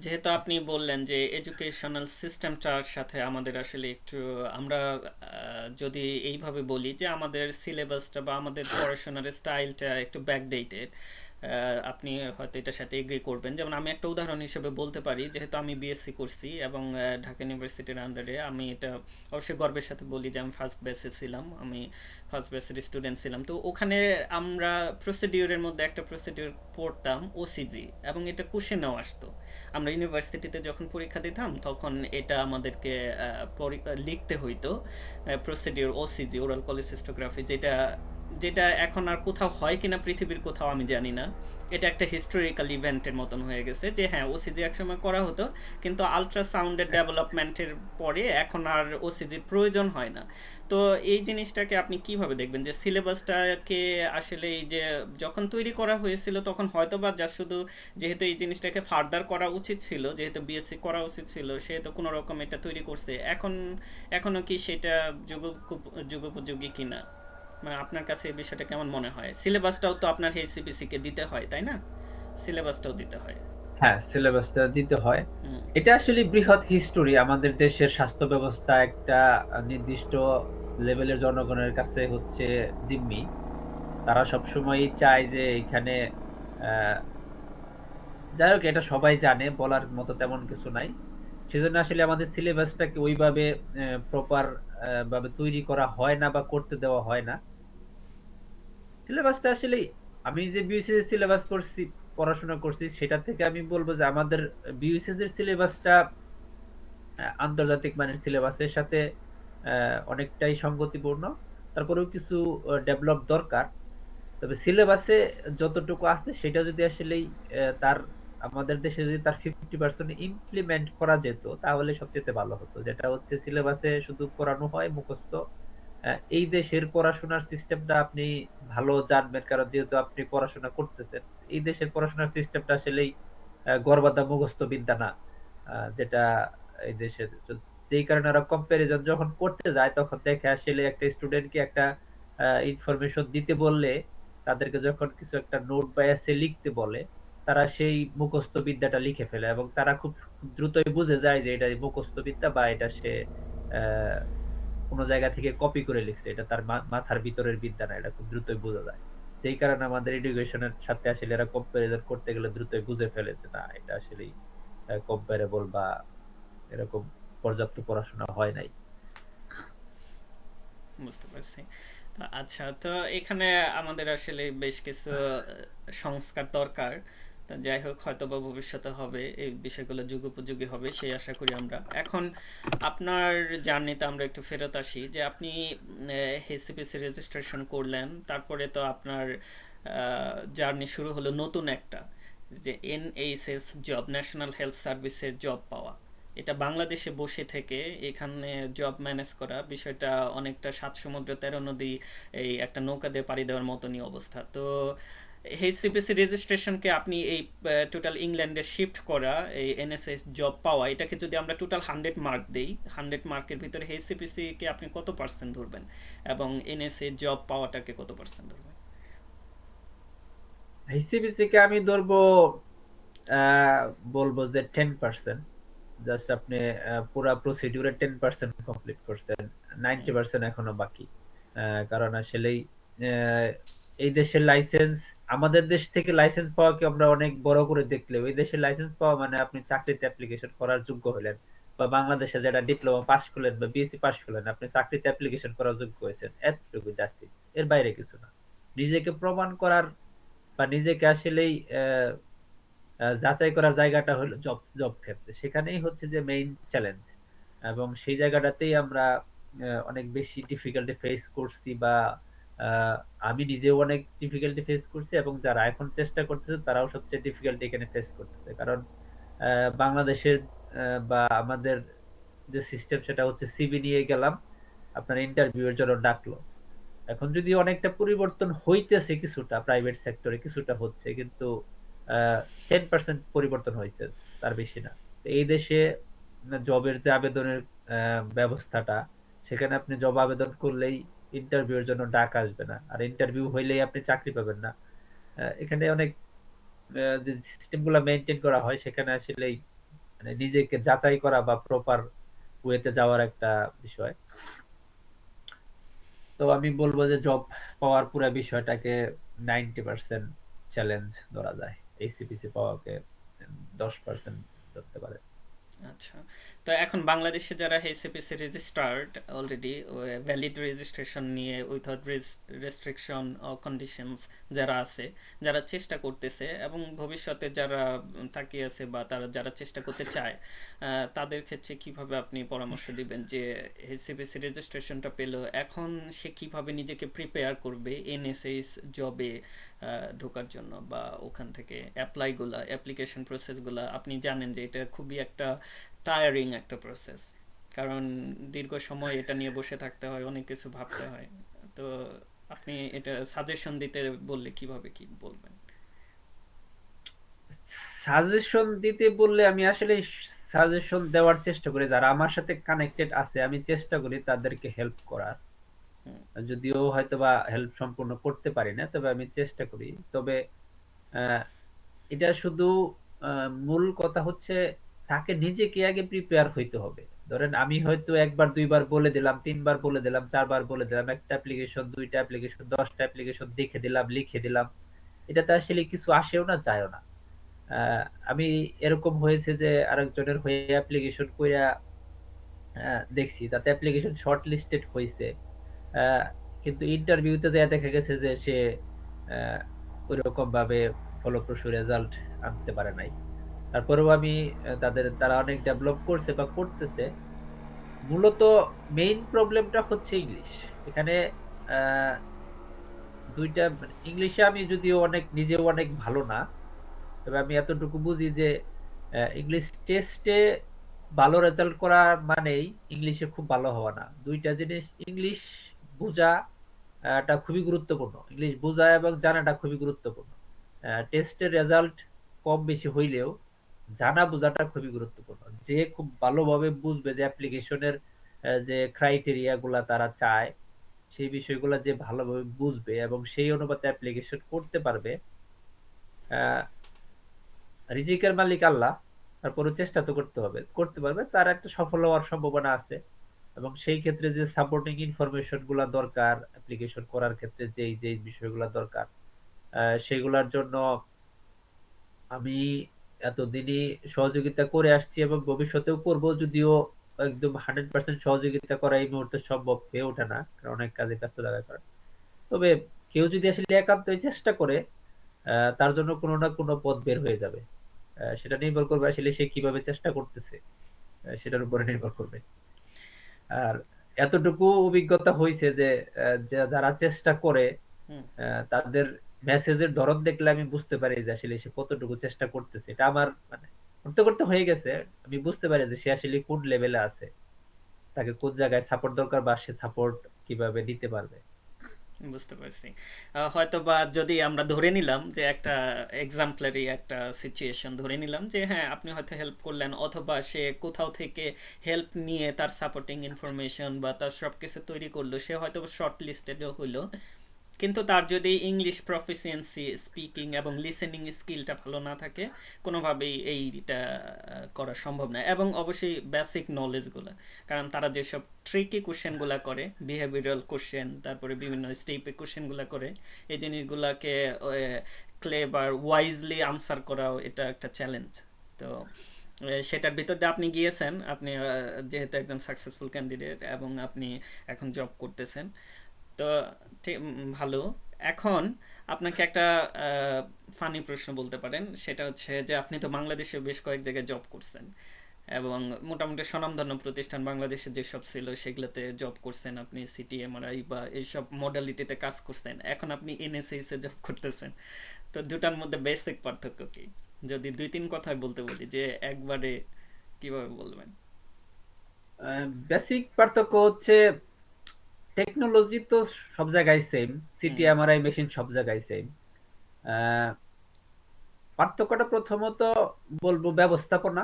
যেহেতু আপনি বললেন যে এডুকেশনাল সিস্টেমটার সাথে আমাদের আসলে একটু আমরা যদি এইভাবে বলি যে আমাদের সিলেবাসটা বা আমাদের পড়াশোনার স্টাইলটা একটু ব্যাকডেটেড, আপনি হয়তো এটার সাথে এগ্রি করবেন। যেমন আমি একটা উদাহরণ হিসেবে বলতে পারি, যেহেতু আমি বিএসসি করছি এবং ঢাকা ইউনিভার্সিটির আন্ডারে, আমি এটা অবশ্যই গর্বের সাথে বলি যে আমি ফার্স্ট ব্যাচে ছিলাম, আমি ফার্স্ট ব্যাচের স্টুডেন্ট ছিলাম। তো ওখানে আমরা প্রসিডিওরের মধ্যে একটা প্রসিডিওর পড়তাম ওসিজি, এবং এটা কোশ্চেনেও আসতো। আমরা ইউনিভার্সিটিতে যখন পরীক্ষা দিতাম তখন এটা আমাদেরকে লিখতে হইতো, প্রসিডিওর ওসিজি, ওরাল কোলিসিস্টোগ্রাফি, যেটা যেটা এখন আর কোথাও হয় কিনা পৃথিবীর কোথাও আমি জানি না। এটা একটা হিস্টোরিক্যাল ইভেন্টের মতন হয়ে গেছে যে হ্যাঁ, ওসিজি একসময় করা হতো, কিন্তু আলট্রাসাউন্ডের ডেভেলপমেন্টের পরে এখন আর ওসিজির প্রয়োজন হয় না। তো এই জিনিসটাকে আপনি কিভাবে দেখবেন যে সিলেবাসটাকে আসলে এই যে যখন তৈরি করা হয়েছিল তখন হয়তো বা যা শুধু, যেহেতু এই জিনিসটাকে ফার্দার করা উচিত ছিল, যেহেতু বিএসসি করা উচিত ছিল, সেহেতু কোনো রকম এটা তৈরি করছে, এখন এখনো কি সেটা যুগোপযোগী কিনা? মানে আপনার কাছে এই বিষয়টা কেমন মনে হয়? সিলেবাসটাও তো আপনার এইচসিপিসি কে দিতে হয়, তাই না? সিলেবাসটাও দিতে হয়। হ্যাঁ, সিলেবাসটা দিতে হয়। হুম। এটা আসলে বৃহৎ হিস্টোরি। আমাদের দেশের স্বাস্থ্য ব্যবস্থা একটা নির্দিষ্ট লেভেলের জনগণের কাছে হচ্ছে জিম্মি। তারা সবসময় চায় যে এখানে আহ যাই হোক, এটা সবাই জানে, বলার মতো তেমন কিছু নাই। সেজন্য আসলে আমাদের সিলেবাসটাকে ওইভাবে প্রপার ভাবে তৈরি করা হয় না বা করতে দেওয়া হয় না। সিলেবাসটা আসলে, আমি যে বিএসসি সিলেবাস করছি, পড়াশোনা করছি, সেটা থেকে আমি বলবো যে আমাদের বিএসসি এর সিলেবাসটা আন্তর্জাতিক মানের সিলেবাসের সাথে অনেকটাই সঙ্গতিপূর্ণ। তারপরেও কিছু ডেভেলপ দরকার। তবে সিলেবাসে যতটুকু আছে সেটা যদি আসলেই তার আমাদের দেশে যদি তার 50% ইমপ্লিমেন্ট করা যেত তাহলে সবচেয়ে ভালো হতো। যেটা হচ্ছে সিলেবাসে শুধু পড়ানো হয় মুখস্থ। এই দেশের পড়াশোনার সিস্টেমটা আপনি ভালো জানবেন, কারণ যেহেতু আপনি পড়াশোনা করতেছেন। এই দেশের পড়াশোনার সিস্টেমটা আসলেই গড়বাঁধা মুখস্থ বিদ্যা না। যেটা এই দেশের, যেই কারণে ওরা কম্পারিজন যখন করতে যায় তখন দেখে আসলে একটা স্টুডেন্টকে একটা ইনফরমেশন দিতে বললে, তাদেরকে যখন কিছু একটা নোট বা এসে লিখতে বলে, তারা সেই মুখস্থ বিদ্যাটা লিখে ফেলে এবং তারা খুব দ্রুতই বুঝে যায় যে এটা মুখস্থ বিদ্যা বা এটা সে আহ কোনো জায়গা থেকে কপি করে লিখছে। এটা তার মাথার ভিতরের বিদ্যা না, এটা খুব দ্রুতই বোঝা যায়। যেই কারণে আমাদের এডুকেশনের সাথে আসলে এরা কম্পারিজন করতে গেলে দ্রুতই বুঝে ফেলেছে না এটা আসলে কম্পারেবল বা এরকম পর্যাপ্ত পড়াশোনা হয় নাই। বুঝতে পারছি। তো আচ্ছা, তো এখানে আমাদের আসলে বেশ কিছু সংস্কার দরকার। তো যাই হোক, হয়তো বা ভবিষ্যতে হবে, এই বিষয়গুলো যুগোপযোগী হবে সেই আশা করি আমরা। এখন আপনার জার্নিতে আমরা একটু ফেরত আসি, যে আপনি এইচসিপিসি রেজিস্ট্রেশন করলেন, তারপরে তো আপনার জার্নি শুরু হলো নতুন একটা, যে এনএইচএস জব, ন্যাশনাল হেলথ সার্ভিসের জব পাওয়া। এটা বাংলাদেশে বসে থেকে এখানে জব ম্যানেজ করা বিষয়টা অনেকটা সাত সমুদ্র তেরো নদী এই একটা নৌকা দিয়ে পাড়ি দেওয়ার মতনই অবস্থা। তো এইচসিপিসি রেজিস্ট্রেশনকে আপনি এই টোটাল ইংল্যান্ডে শিফট করা, এই এনএসএস জব পাওয়া, এটাকে যদি আমরা টোটাল 100 মার্ক দেই, 100 মার্কের ভিতরে এইচসিপিসি কে আপনি কত পার্সেন্ট ধরবেন, এবং এনএসএ জব পাওয়াটাকে কত পার্সেন্ট ধরবেন? হিসিবিসি কে আমি ধরবো, আহ, বলবো যে 10%। জাস্ট আপনি পুরা প্রসিডিউরে 10% কমপ্লিট করছেন, 90% এখনো বাকি। কারণ আসলেই আহ, এই দেশের লাইসেন্স, আমাদের দেশ থেকে লাইসেন্স পাওয়াকে আমরা অনেক বড় করে দেখলেও এই দেশের লাইসেন্স পাওয়া মানে আপনি চাকরিতে অ্যাপ্লিকেশন করার যোগ্য হলেন। বা বাংলাদেশে যেটা ডিপ্লোমা পাস করলেন বা বিএসসি পাস করলেন, আপনি চাকরিতে অ্যাপ্লিকেশন করার যোগ্য হয়েছেন, এতটুকু যাচ্ছি। এর বাইরে কিছু না। নিজেকে প্রমাণ করার বা নিজেকে আসলেই যাচাই করার জায়গাটা হলো জব জব ক্ষেত্রে, সেখানেই হচ্ছে যে মেইন চ্যালেঞ্জ। এবং সেই জায়গাটাতেই আমরা অনেক বেশি ডিফিকাল্টি ফেস করছি বা আহ, আমি নিজেও অনেক ডিফিকাল্টি ফেস করছি এবং যারা এখন চেষ্টা করতেছে তারাও সবচেয়ে ডিফিকাল্টি এখানে ফেস করতেছে। কারণ বাংলাদেশের বা আমাদের যে সিস্টেম সেটা হচ্ছে সিভি নিয়ে গেলাম, আপনার ইন্টারভিউ এর জন্য ডাকলো। এখন যদি অনেকটা পরিবর্তন হইতেছে, কিছুটা প্রাইভেট সেক্টরে কিছুটা হচ্ছে, কিন্তু 10% পরিবর্তন হয়েছে, তার বেশি না। তো এই দেশে জবের যে আবেদনের ব্যবস্থাটা, সেখানে আপনি জব আবেদন করলেই ইন্টারভিউ এর জন্য ডাক আসবে না, আর ইন্টারভিউ হইলেই আপনি চাকরি পাবেন না। এখানে অনেক যে সিস্টেম গুলা মেনটেন করা হয়, সেখানে আসলে মানে নিজেকে যাচাই করা বা প্রপার ওয়েতে যাওয়ার একটা বিষয়। তো আমি বলবো যে জব পাওয়ার পুরো বিষয়টাকে 90% চ্যালেঞ্জ ধরা যায়, এইসিপিসি পাওয়াকে 10% ধরতে পারে। আচ্ছা, তো এখন বাংলাদেশে যারা এইচসিপিসি রেজিস্টার্ড অলরেডি, ভ্যালিড রেজিস্ট্রেশন নিয়ে উইথাউট রেস্ট্রিকশন ও কন্ডিশনস যারা আছে, যারা চেষ্টা করতেছে এবং ভবিষ্যতে যারা তাকিয়ে আছে বা তারা যারা চেষ্টা করতে চায়, তাদের ক্ষেত্রে কিভাবে আপনি পরামর্শ দিবেন যে এইচসিপিসি রেজিস্ট্রেশনটা পেলো, এখন সে কিভাবে নিজেকে প্রিপেয়ার করবে এনএসএস জবে ঢোকার জন্য, বা ওখান থেকে অ্যাপ্লিকেশন প্রসেসগুলা? আপনি জানেন যে এটা খুবই একটা টায়ারিং একটা প্রসেস, কারণ দীর্ঘ সময় এটা নিয়ে বসে থাকতে হয়, অনেক কিছু ভাবতে হয়। তো আপনি এটা সাজেশন দিতে বললে কিভাবে কি বলবেন? সাজেশন দিতে বললে আমি আসলে সাজেশন দেওয়ার চেষ্টা করি, যারা আমার সাথে কানেক্টেড আছে আমি চেষ্টা করি তাদেরকে হেল্প করার। হুম। যদিও হয়তো বা হেল্প সম্পূর্ণ করতে পারি না, তবে আমি চেষ্টা করি। তবে আহ, এটা শুধু মূল কথা হচ্ছে তাকে নিজেকে আগে প্রিপেয়ার হইতে হবে। ধরেন আমি হয়তো একবার দুইবার বলে দিলাম, তিনবার বলে দিলাম, চারবার বলে দিলাম, একটা অ্যাপ্লিকেশন, দুইটা অ্যাপ্লিকেশন, 10টা অ্যাপ্লিকেশন দেখে দিলাম, লিখে দিলাম, এটাতে আসলে কিছু আসেও না যায়ও না। আহ, আমি এরকম হয়েছে যে আরেকজনের হয়ে অ্যাপ্লিকেশন কইরা দেখছি তাতে অ্যাপ্লিকেশন শর্ট লিস্টেড হয়েছে, আহ, কিন্তু ইন্টারভিউতে যা দেখা গেছে যে সে আহ, ওইরকম ভাবে ফলপ্রসূ রেজাল্ট আনতে পারে নাই। তারপরেও আমি তারা অনেক ডেভেলপ করছে বা করতেছে। মূলত মেইন প্রবলেমটা হচ্ছে ইংলিশ এখানে। আহ, দুইটা মানে ইংলিশে আমি যদিও নিজেও অনেক ভালো না, তবে আমি এতটুকু বুঝি যে ইংলিশ টেস্টে ভালো রেজাল্ট করা মানেই ইংলিশে খুব ভালো হওয়া না। দুইটা জিনিস, ইংলিশ বোঝা টা খুবই গুরুত্বপূর্ণ, ইংলিশ বোঝা এবং জানাটা খুবই গুরুত্বপূর্ণ। টেস্টের রেজাল্ট কম বেশি হইলেও জানা বোঝাটা খুবই গুরুত্বপূর্ণ। যে খুব ভালোভাবে বুঝবে যে অ্যাপ্লিকেশনের যে ক্রাইটেরিয়া গুলা তারা চায়, সেই বিষয়গুলো যে ভালোভাবে বুঝবে এবং সেই অনুপাতে অ্যাপ্লিকেশন করতে পারবে। রিজিকের মালিক আল্লাহ, তারপরে চেষ্টা তো করতে হবে, করতে পারবে, তার একটা সফল হওয়ার সম্ভাবনা আছে। এবং সেই ক্ষেত্রে যে সাপোর্টিং ইনফরমেশন গুলা দরকার অ্যাপ্লিকেশন করার ক্ষেত্রে, যেই যেই বিষয়গুলো দরকার, সেগুলোর জন্য আমি এতদিনই সহযোগিতা করে আসছি এবং ভবিষ্যতেও করব, যদিও একদম 100% সহযোগিতা করা এই মুহূর্তে সম্ভব হয়ে ওঠে না, কারণ অনেক কাজে ব্যস্ত থাকার কারণে। তবে কেউ যদি আসলে একান্তই চেষ্টা করে, তার জন্য কোনো না কোনো পথ বের হয়ে যাবে। সেটা নির্ভর করবে আসলে সে কিভাবে চেষ্টা করতেছে, সেটার উপরে নির্ভর করবে। আর এতটুকু অভিজ্ঞতা হয়েছে যে যারা চেষ্টা করে হুম। তাদের মেসেজের ধরন দেখলে আমি বুঝতে পারি যে আসলে সে কতটুকু চেষ্টা করতেছে। এটা আমার মানে করতে করতে হয়ে গেছে, আমি বুঝতে পারি যে সে আসলে কোন লেভেলে আছে, তাকে কোন জায়গায় সাপোর্ট দরকার বা সে সাপোর্ট কিভাবে দিতে পারবে। বুঝতে পারছি। হয়তো বা যদি আমরা ধরে নিলাম যে একটা এক্সাম্পলারি একটা সিচুয়েশন ধরে নিলাম যে হ্যাঁ আপনি হয়তো হেল্প করলেন, অথবা সে কোথাও থেকে হেল্প নিয়ে তার সাপোর্টিং ইনফরমেশন বা তার সব কিছু তৈরি করলো, সে হয়তো শর্ট লিস্টেডও হইলো, কিন্তু তার যদি ইংলিশ প্রফিসিয়েন্সি, স্পিকিং এবং লিসেনিং স্কিলটা ভালো না থাকে, কোনোভাবেই এইটা করা সম্ভব না। এবং অবশ্যই বেসিক নলেজগুলো, কারণ তারা যেসব ট্রিকি কোশ্চেনগুলো করে, বিহেভিয়ারাল কোশ্চেন, তারপরে বিভিন্ন স্টেপে কোশ্চেনগুলো করে, এই জিনিসগুলোকে ক্লেভার ওয়াইজলি আনসার করাও এটা একটা চ্যালেঞ্জ। তো সেটার ভিতর দিয়ে আপনি গিয়েছেন, আপনি যেহেতু একজন সাকসেসফুল ক্যান্ডিডেট এবং আপনি এখন জব করতেছেন, তো ভালো। এখন আপনাকে একটা ফানি প্রশ্ন বলতে পারেন, সেটা হচ্ছে যে আপনি তো বাংলাদেশে বেশ কয়েক জায়গায় জব করছেন এবং মোটামুটি স্বনামধন্য প্রতিষ্ঠান বাংলাদেশে যেসব ছিল সেগুলোতে জব করছেন, আপনি সিটি এমআরআই বা এইসব মডালিটিতে কাজ করছেন, এখন আপনি এনএসএস এ জব করতেছেন। তো দুটার মধ্যে বেসিক পার্থক্য কি? যদি 2-3 কথায় বলতে বলি যে একবারে কিভাবে বলবেন? বেসিক পার্থক্য হচ্ছে টেকনোলজি তো সব জায়গায় সেম, সিটি হুম, এমআরআই মেশিন সব জায়গায় সেম। পার্থক্যটা প্রথমত বলবো ব্যবস্থাপনা।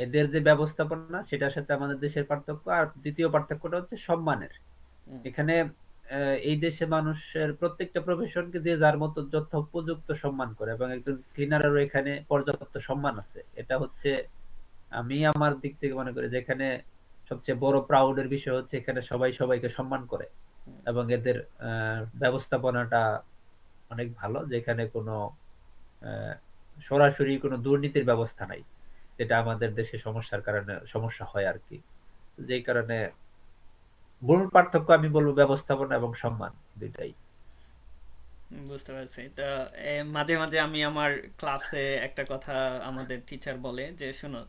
এদের যে ব্যবস্থাপনা সেটার সাথে আমাদের দেশের পার্থক্য। আর দ্বিতীয় পার্থক্যটা হচ্ছে সম্মানের। হুম, এখানে এই দেশে মানুষের প্রত্যেকটা প্রফেশনকে যে যার মতো যথোপযুক্ত সম্মান করে, এবং একজন ক্লিনারেরও এখানে পর্যাপ্ত সম্মান আছে। এটা হচ্ছে আমি আমার দিক থেকে মনে করি যে এখানে সবচেয়ে বড় প্রাউডের বিষয় হচ্ছে এখানে সবাই সবাইকে সম্মান করে, হুম। এবং এদের ব্যবস্থাপনাটা অনেক ভালো, যেখানে কোনো আহ, সরাসরি কোনো দুর্নীতির ব্যবস্থা নাই, যেটা আমাদের দেশে সমস্যার কারণে সমস্যা হয় আর কি। যেই কারণে মূল পার্থক্য আমি বলবো ব্যবস্থাপনা এবং সম্মান, দুইটাই। বুঝতে পারছি। তো মাঝে মাঝে আমি আমার ক্লাসে একটা কথা আমাদের টিচার বলে যে শোনো,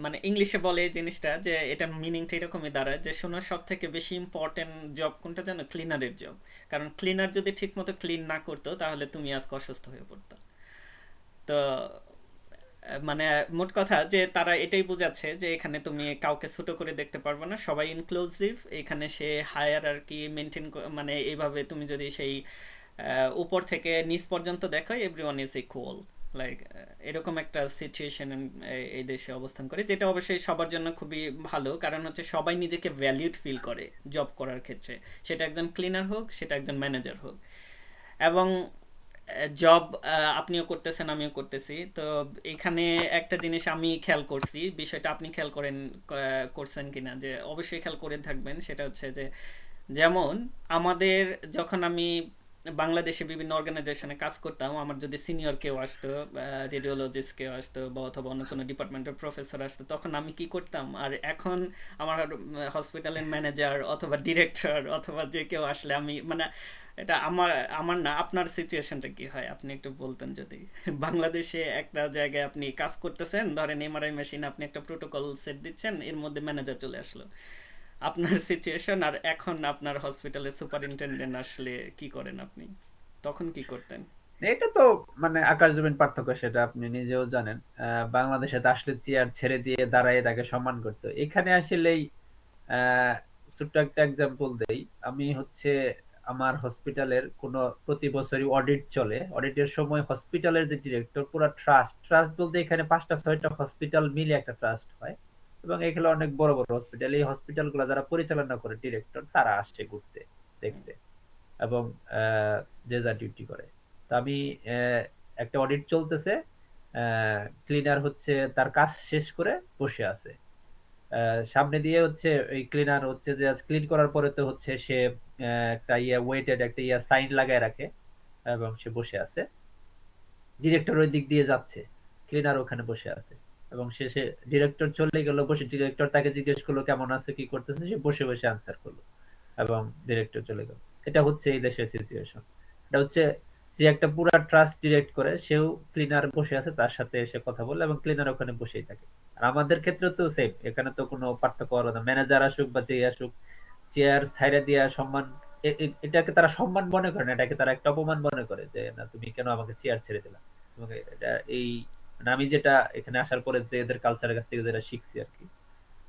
মানে ইংলিশে বলে এই জিনিসটা, যে এটা মিনিংটা এরকমই দাঁড়ায় যে শোনো, সব থেকে বেশি ইম্পর্টেন্ট জব কোনটা জানো? ক্লিনারের জব। কারণ ক্লিনার যদি ঠিক মতো ক্লিন না করতো তাহলে তুমি আজকে অসুস্থ হয়ে পড়তো। তো মানে মোট কথা যে তারা এটাই বোঝাচ্ছে যে এখানে তুমি কাউকে ছোট করে দেখতে পারবে না, সবাই ইনক্লুসিভ। এখানে সে হায়ার আর কি মেনটেন, মানে এইভাবে তুমি যদি সেই উপর থেকে নিচ পর্যন্ত দেখো, এভরিওয়ান ইজ ইকুয়াল। লাইক এরকম একটা সিচুয়েশন এই দেশে অবস্থান করে, যেটা অবশ্যই সবার জন্য খুবই ভালো। কারণ হচ্ছে সবাই নিজেকে ভ্যালিউড ফিল করে জব করার ক্ষেত্রে, সেটা একজন ক্লিনার হোক, সেটা একজন ম্যানেজার হোক। এবং জব আপনিও করতেছেন, আমিও করতেছি। তো এখানে একটা জিনিস আমি খেয়াল করছি, বিষয়টা আপনি খেয়াল করছেন কিনা, যে অবশ্যই খেয়াল করে থাকবেন, সেটা হচ্ছে যে যেমন আমাদের, যখন আমি বাংলাদেশে বিভিন্ন অর্গানাইজেশনে কাজ করতাম, আমার যদি সিনিয়র কেউ আসতো, রেডিওলজিস্ট কেউ আসতো বা অথবা অন্য কোনো ডিপার্টমেন্টের প্রফেসর আসতো, তখন আমি কি করতাম, আর এখন আমার হসপিটালের ম্যানেজার অথবা ডিরেক্টর অথবা যে কেউ আসলে আমি মানে, এটা আমার আমার না, আপনার সিচুয়েশনটা কি হয় আপনি একটু বলতেন যদি। বাংলাদেশে একটা জায়গায় আপনি কাজ করতেছেন, ধরেন এমআরআই মেশিনে আপনি একটা প্রোটোকল সেট দিচ্ছেন, এর মধ্যে ম্যানেজার চলে আসলো, আপনার সিচুয়েশন আর এখন আপনার হসপিটালের সুপারিনটেন্ডেন্ট আসলে কি করেন আপনি, তখন কি করতেন? এটা তো মানে আকাশ জমিন পার্থক্য, সেটা আপনি নিজেও জানেন। বাংলাদেশে তো আসলে চেয়ার ছেড়ে দিয়ে দাঁড়ায় তাকে সম্মান করতো, এখানে আসলেই আহ ছোট্ট একটা এক্সাম্পল দেই। আমি হচ্ছে আমার হসপিটালের কোনো প্রতি বছরই অডিট চলে, অডিটের সময় হসপিটালের যে ডিরেক্টর, পুরো ট্রাস্ট ট্রাস্ট বলতে এখানে 5টা 6টা হসপিটাল মিলে একটা ট্রাস্ট হয়, এবং এখানে অনেক বড় বড় হসপিটাল, এই হসপিটাল গুলো যারা পরিচালনা করে ডিরেক্টর, তারা আসছে ঘুরতে, দেখতে, এবং যে যা ডিউটি করে। তো আমি আহ, একটা অডিট চলতেছে, ক্লিনার হচ্ছে তার কাজ শেষ করে বসে আছে, সামনে দিয়ে হচ্ছে এই ক্লিনার হচ্ছে যে ক্লিন করার পরে তো হচ্ছে সে একটা ইয়া ওয়েটেড একটা ইয়া সাইন লাগায় রাখে, এবং সে বসে আছে। ডিরেক্টর ওই দিক দিয়ে যাচ্ছে, ক্লিনার ওখানে বসে আছে, এবং শেষে ডিরেক্টর চলে গেল, বসে ডিরেক্টর তাকে জিজ্ঞেস করলো কেমন আছে কি করতেছে, সে বসে বসে আনসার করলো, এবং ডিরেক্টর চলে গেল। এটা হচ্ছে এই দেশের সিচুয়েশন। এটা হচ্ছে যে একটা পুরা ট্রাস্ট ডিরেক্ট করে, সেও ক্লিনার বসে আছে, তার সাথে এসে কথা বলে, এবং ক্লিনার ওখানে বসেই থাকে। আর আমাদের ক্ষেত্রে তো সেম, এখানে তো কোনো পার্থক্য হলো না, ম্যানেজার আসুক বা যে আসুক, চেয়ার ছাইড়া দিয়া সম্মান, এটাকে তারা সম্মান মনে করে না, এটাকে তারা একটা অপমান মনে করে, যে না তুমি কেন আমাকে চেয়ার ছেড়ে দিলা। তোমাকে এটা এই মানে আমি যেটা এখানে আসার পরে যে এদের কালচারের কাছ থেকে যেটা শিখছি আর কি,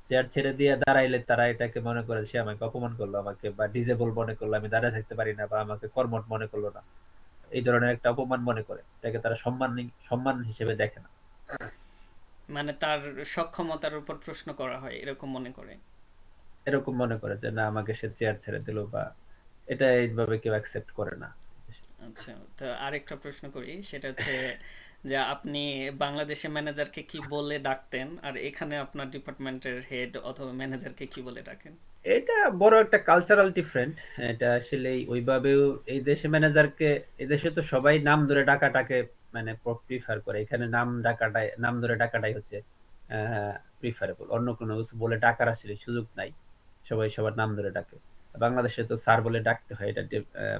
চেয়ার ছেড়ে দিয়ে দাঁড়াইলে তারা এটাকে মনে করে সে আমাকে অপমান করলো, আমাকে বা ডিজেবল মনে করলো, আমি দাঁড়ায় থাকতে পারি না, বা আমাকে কর্মঠ মনে করলো না, এই ধরনের একটা অপমান মনে করে, এটাকে তারা সম্মান হিসেবে দেখে না। মানে তার সক্ষমতার উপর প্রশ্ন করা হয় এরকম মনে করে? এরকম মনে করে যে না আমাকে সে চেয়ার ছেড়ে দিল, বা এটা এইভাবে কেউ অ্যাকসেপ্ট করে না। আচ্ছা, তো আরেকটা প্রশ্ন করি, সেটা হচ্ছে যে আপনি বাংলাদেশে ম্যানেজারকে কি বলে ডাকতেন, আর এখানে আপনার ডিপার্টমেন্টের হেড অথবা ম্যানেজারকে কি বলে ডাকেন? এটা বড় একটা কালচারাল ডিফারেন্ট। এটা আসলে ওইভাবেও এই দেশে ম্যানেজারকে, এই দেশে তো সবাই নাম ধরে ডাকাটাকে মানে প্রিফার করে, এখানে নাম ধরে ডাকাটাই হচ্ছে প্রিফারেবল, অন্য কোনো কিছু বলে ডাকার আসলে সুযোগ নাই, সবাই সবার নাম ধরে ডাকে। বাংলাদেশে তো স্যার বলে ডাকতে হয়, এটা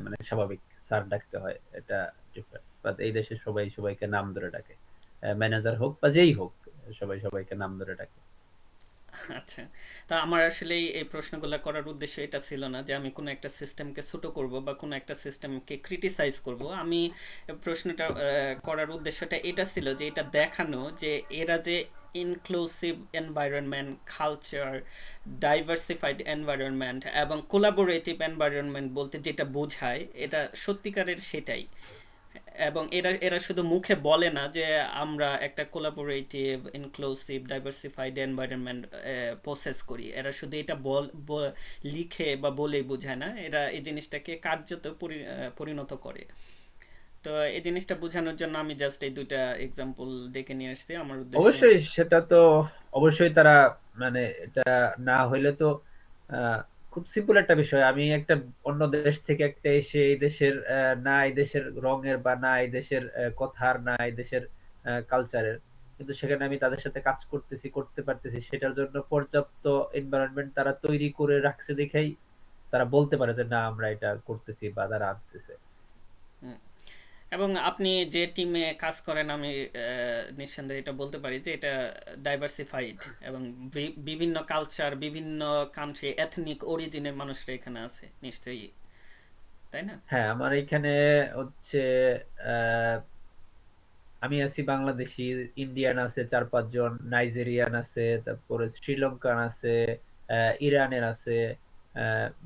মানে স্বাভাবিক, স্যার ডাকতে হয়, এটা ডিফারেন্ট। বাট এই দেশে সবাই সবাইকে নাম ধরে ডাকে, ম্যানেজার হোক বা যেই হোক, সবাই সবাইকে নাম ধরে ডাকে। আচ্ছা। তা আমার আসলে এই প্রশ্নগুলো করার উদ্দেশ্য এটা ছিল না যে আমি কোনো একটা সিস্টেমকে ছোট করব বা কোনো একটা সিস্টেমকে ক্রিটিসাইজ করব। আমি প্রশ্নটা করার উদ্দেশ্যটা এটা ছিল যে এটা দেখানো যে এরা যে inclusive environment, culture, diversified environment এবং কোলাবোরেটিভ এনভায়রনমেন্ট বলতে যেটা বোঝায় এটা সত্যিকারের সেটাই। এবং এরা এরা শুধু মুখে বলে না যে আমরা একটা collaborative, inclusive, diversified environment process করি। এরা শুধু এটা লিখে বা বলেই বোঝায় না, এরা এই জিনিসটাকে কার্যত পরিণত করে। তো এই জিনিসটা বোঝানোর জন্য আমি জাস্ট এই দুইটা এক্সাম্পল ডেকে নিয়ে আসছি আমার উদ্দেশ্যে। অবশ্যই সেটা তো অবশ্যই তারা মানে এটা না হইলে তো আহ, খুব সিম্পল একটা বিষয়। আমি একটা অন্য দেশ থেকে একটা এসে এই দেশের না এই দেশের রঙের বা না এই দেশের কথার না এই দেশের কালচারের, কিন্তু সেখানে আমি তাদের সাথে কাজ করতেছি, করতে পারতেছি, সেটার জন্য পর্যাপ্ত এনভায়রনমেন্ট তারা তৈরি করে রাখছে দেখেই তারা বলতে পারে যে না আমরা এটা করতেছি বা তারা আনতেছে। এবং আপনি যে টিমে কাজ করেন আমি নিঃসন্দেহে এটা বলতে পারি যে এটা ডাইভার্সিফাইড এবং বিভিন্ন কালচার, বিভিন্ন কান্ট্রি, এথনিক অরিজিনের মানুষরা এখানে আছে নিশ্চয়ই, তাই না? হ্যাঁ, আমার এখানে হচ্ছে আহ আমি আছি বাংলাদেশি, ইন্ডিয়ান আছে 4-5 জন, নাইজেরিয়ান আছে, তারপরে শ্রীলঙ্কান আছে, ইরানের আছে,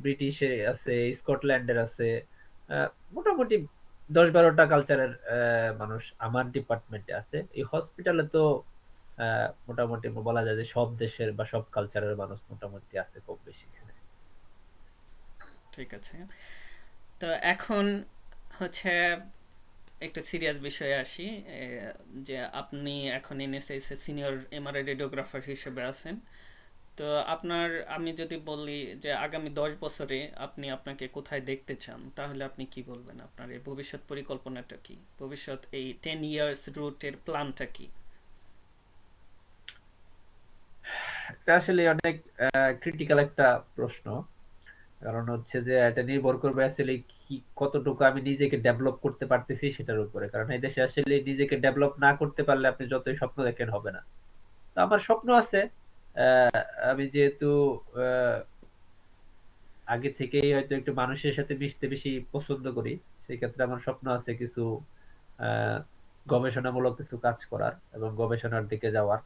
ব্রিটিশের আছে, স্কটল্যান্ডের আছে, আহ, মোটামুটি 10-12টা কালচারের মানুষ আমার ডিপার্টমেন্টে আছে। এই হসপিটালে তো মোটামুটি বলা যায় যে সব দেশের বা সব কালচারের মানুষ মোটামুটি আছে খুব বেশি এখানে। ঠিক আছে। তো এখন হচ্ছে একটা সিরিয়াস বিষয়ে আসি। যে আপনি এখন NSS a senior MRI radiographer হিসেবে আছেন। তো আপনার, আমি যদি বলি যে আগামী 10 বছরে আপনি আপনাকে কোথায় দেখতে চান, তাহলে আপনি কি বলবেন? আপনার এই ভবিষ্যৎ পরিকল্পনাটা কি? ভবিষ্যৎ এই 10 ইয়ার্স রুটের প্ল্যানটা কি? এটা আসলে অনেক ক্রিটিক্যাল একটা প্রশ্ন। কারণ হচ্ছে যে এটা নির্ভর করবে আসলে কি কতটুকু আমি নিজেকে ডেভেলপ করতে পারতেছি সেটার উপরে। কারণ এই দেশে আসলে নিজেকে ডেভেলপ না করতে পারলে আপনি যতই স্বপ্ন দেখেন হবে না। তো আমার স্বপ্ন আছে, আহ, আমি যেহেতু আহ, আগে থেকেই হয়তো একটু মানুষের সাথে মিশতে বেশি পছন্দ করি, সেই ক্ষেত্রে আমার স্বপ্ন আছে কিছু আহ, গবেষণামূলক কিছু কাজ করার এবং গবেষণার দিকে যাওয়ার,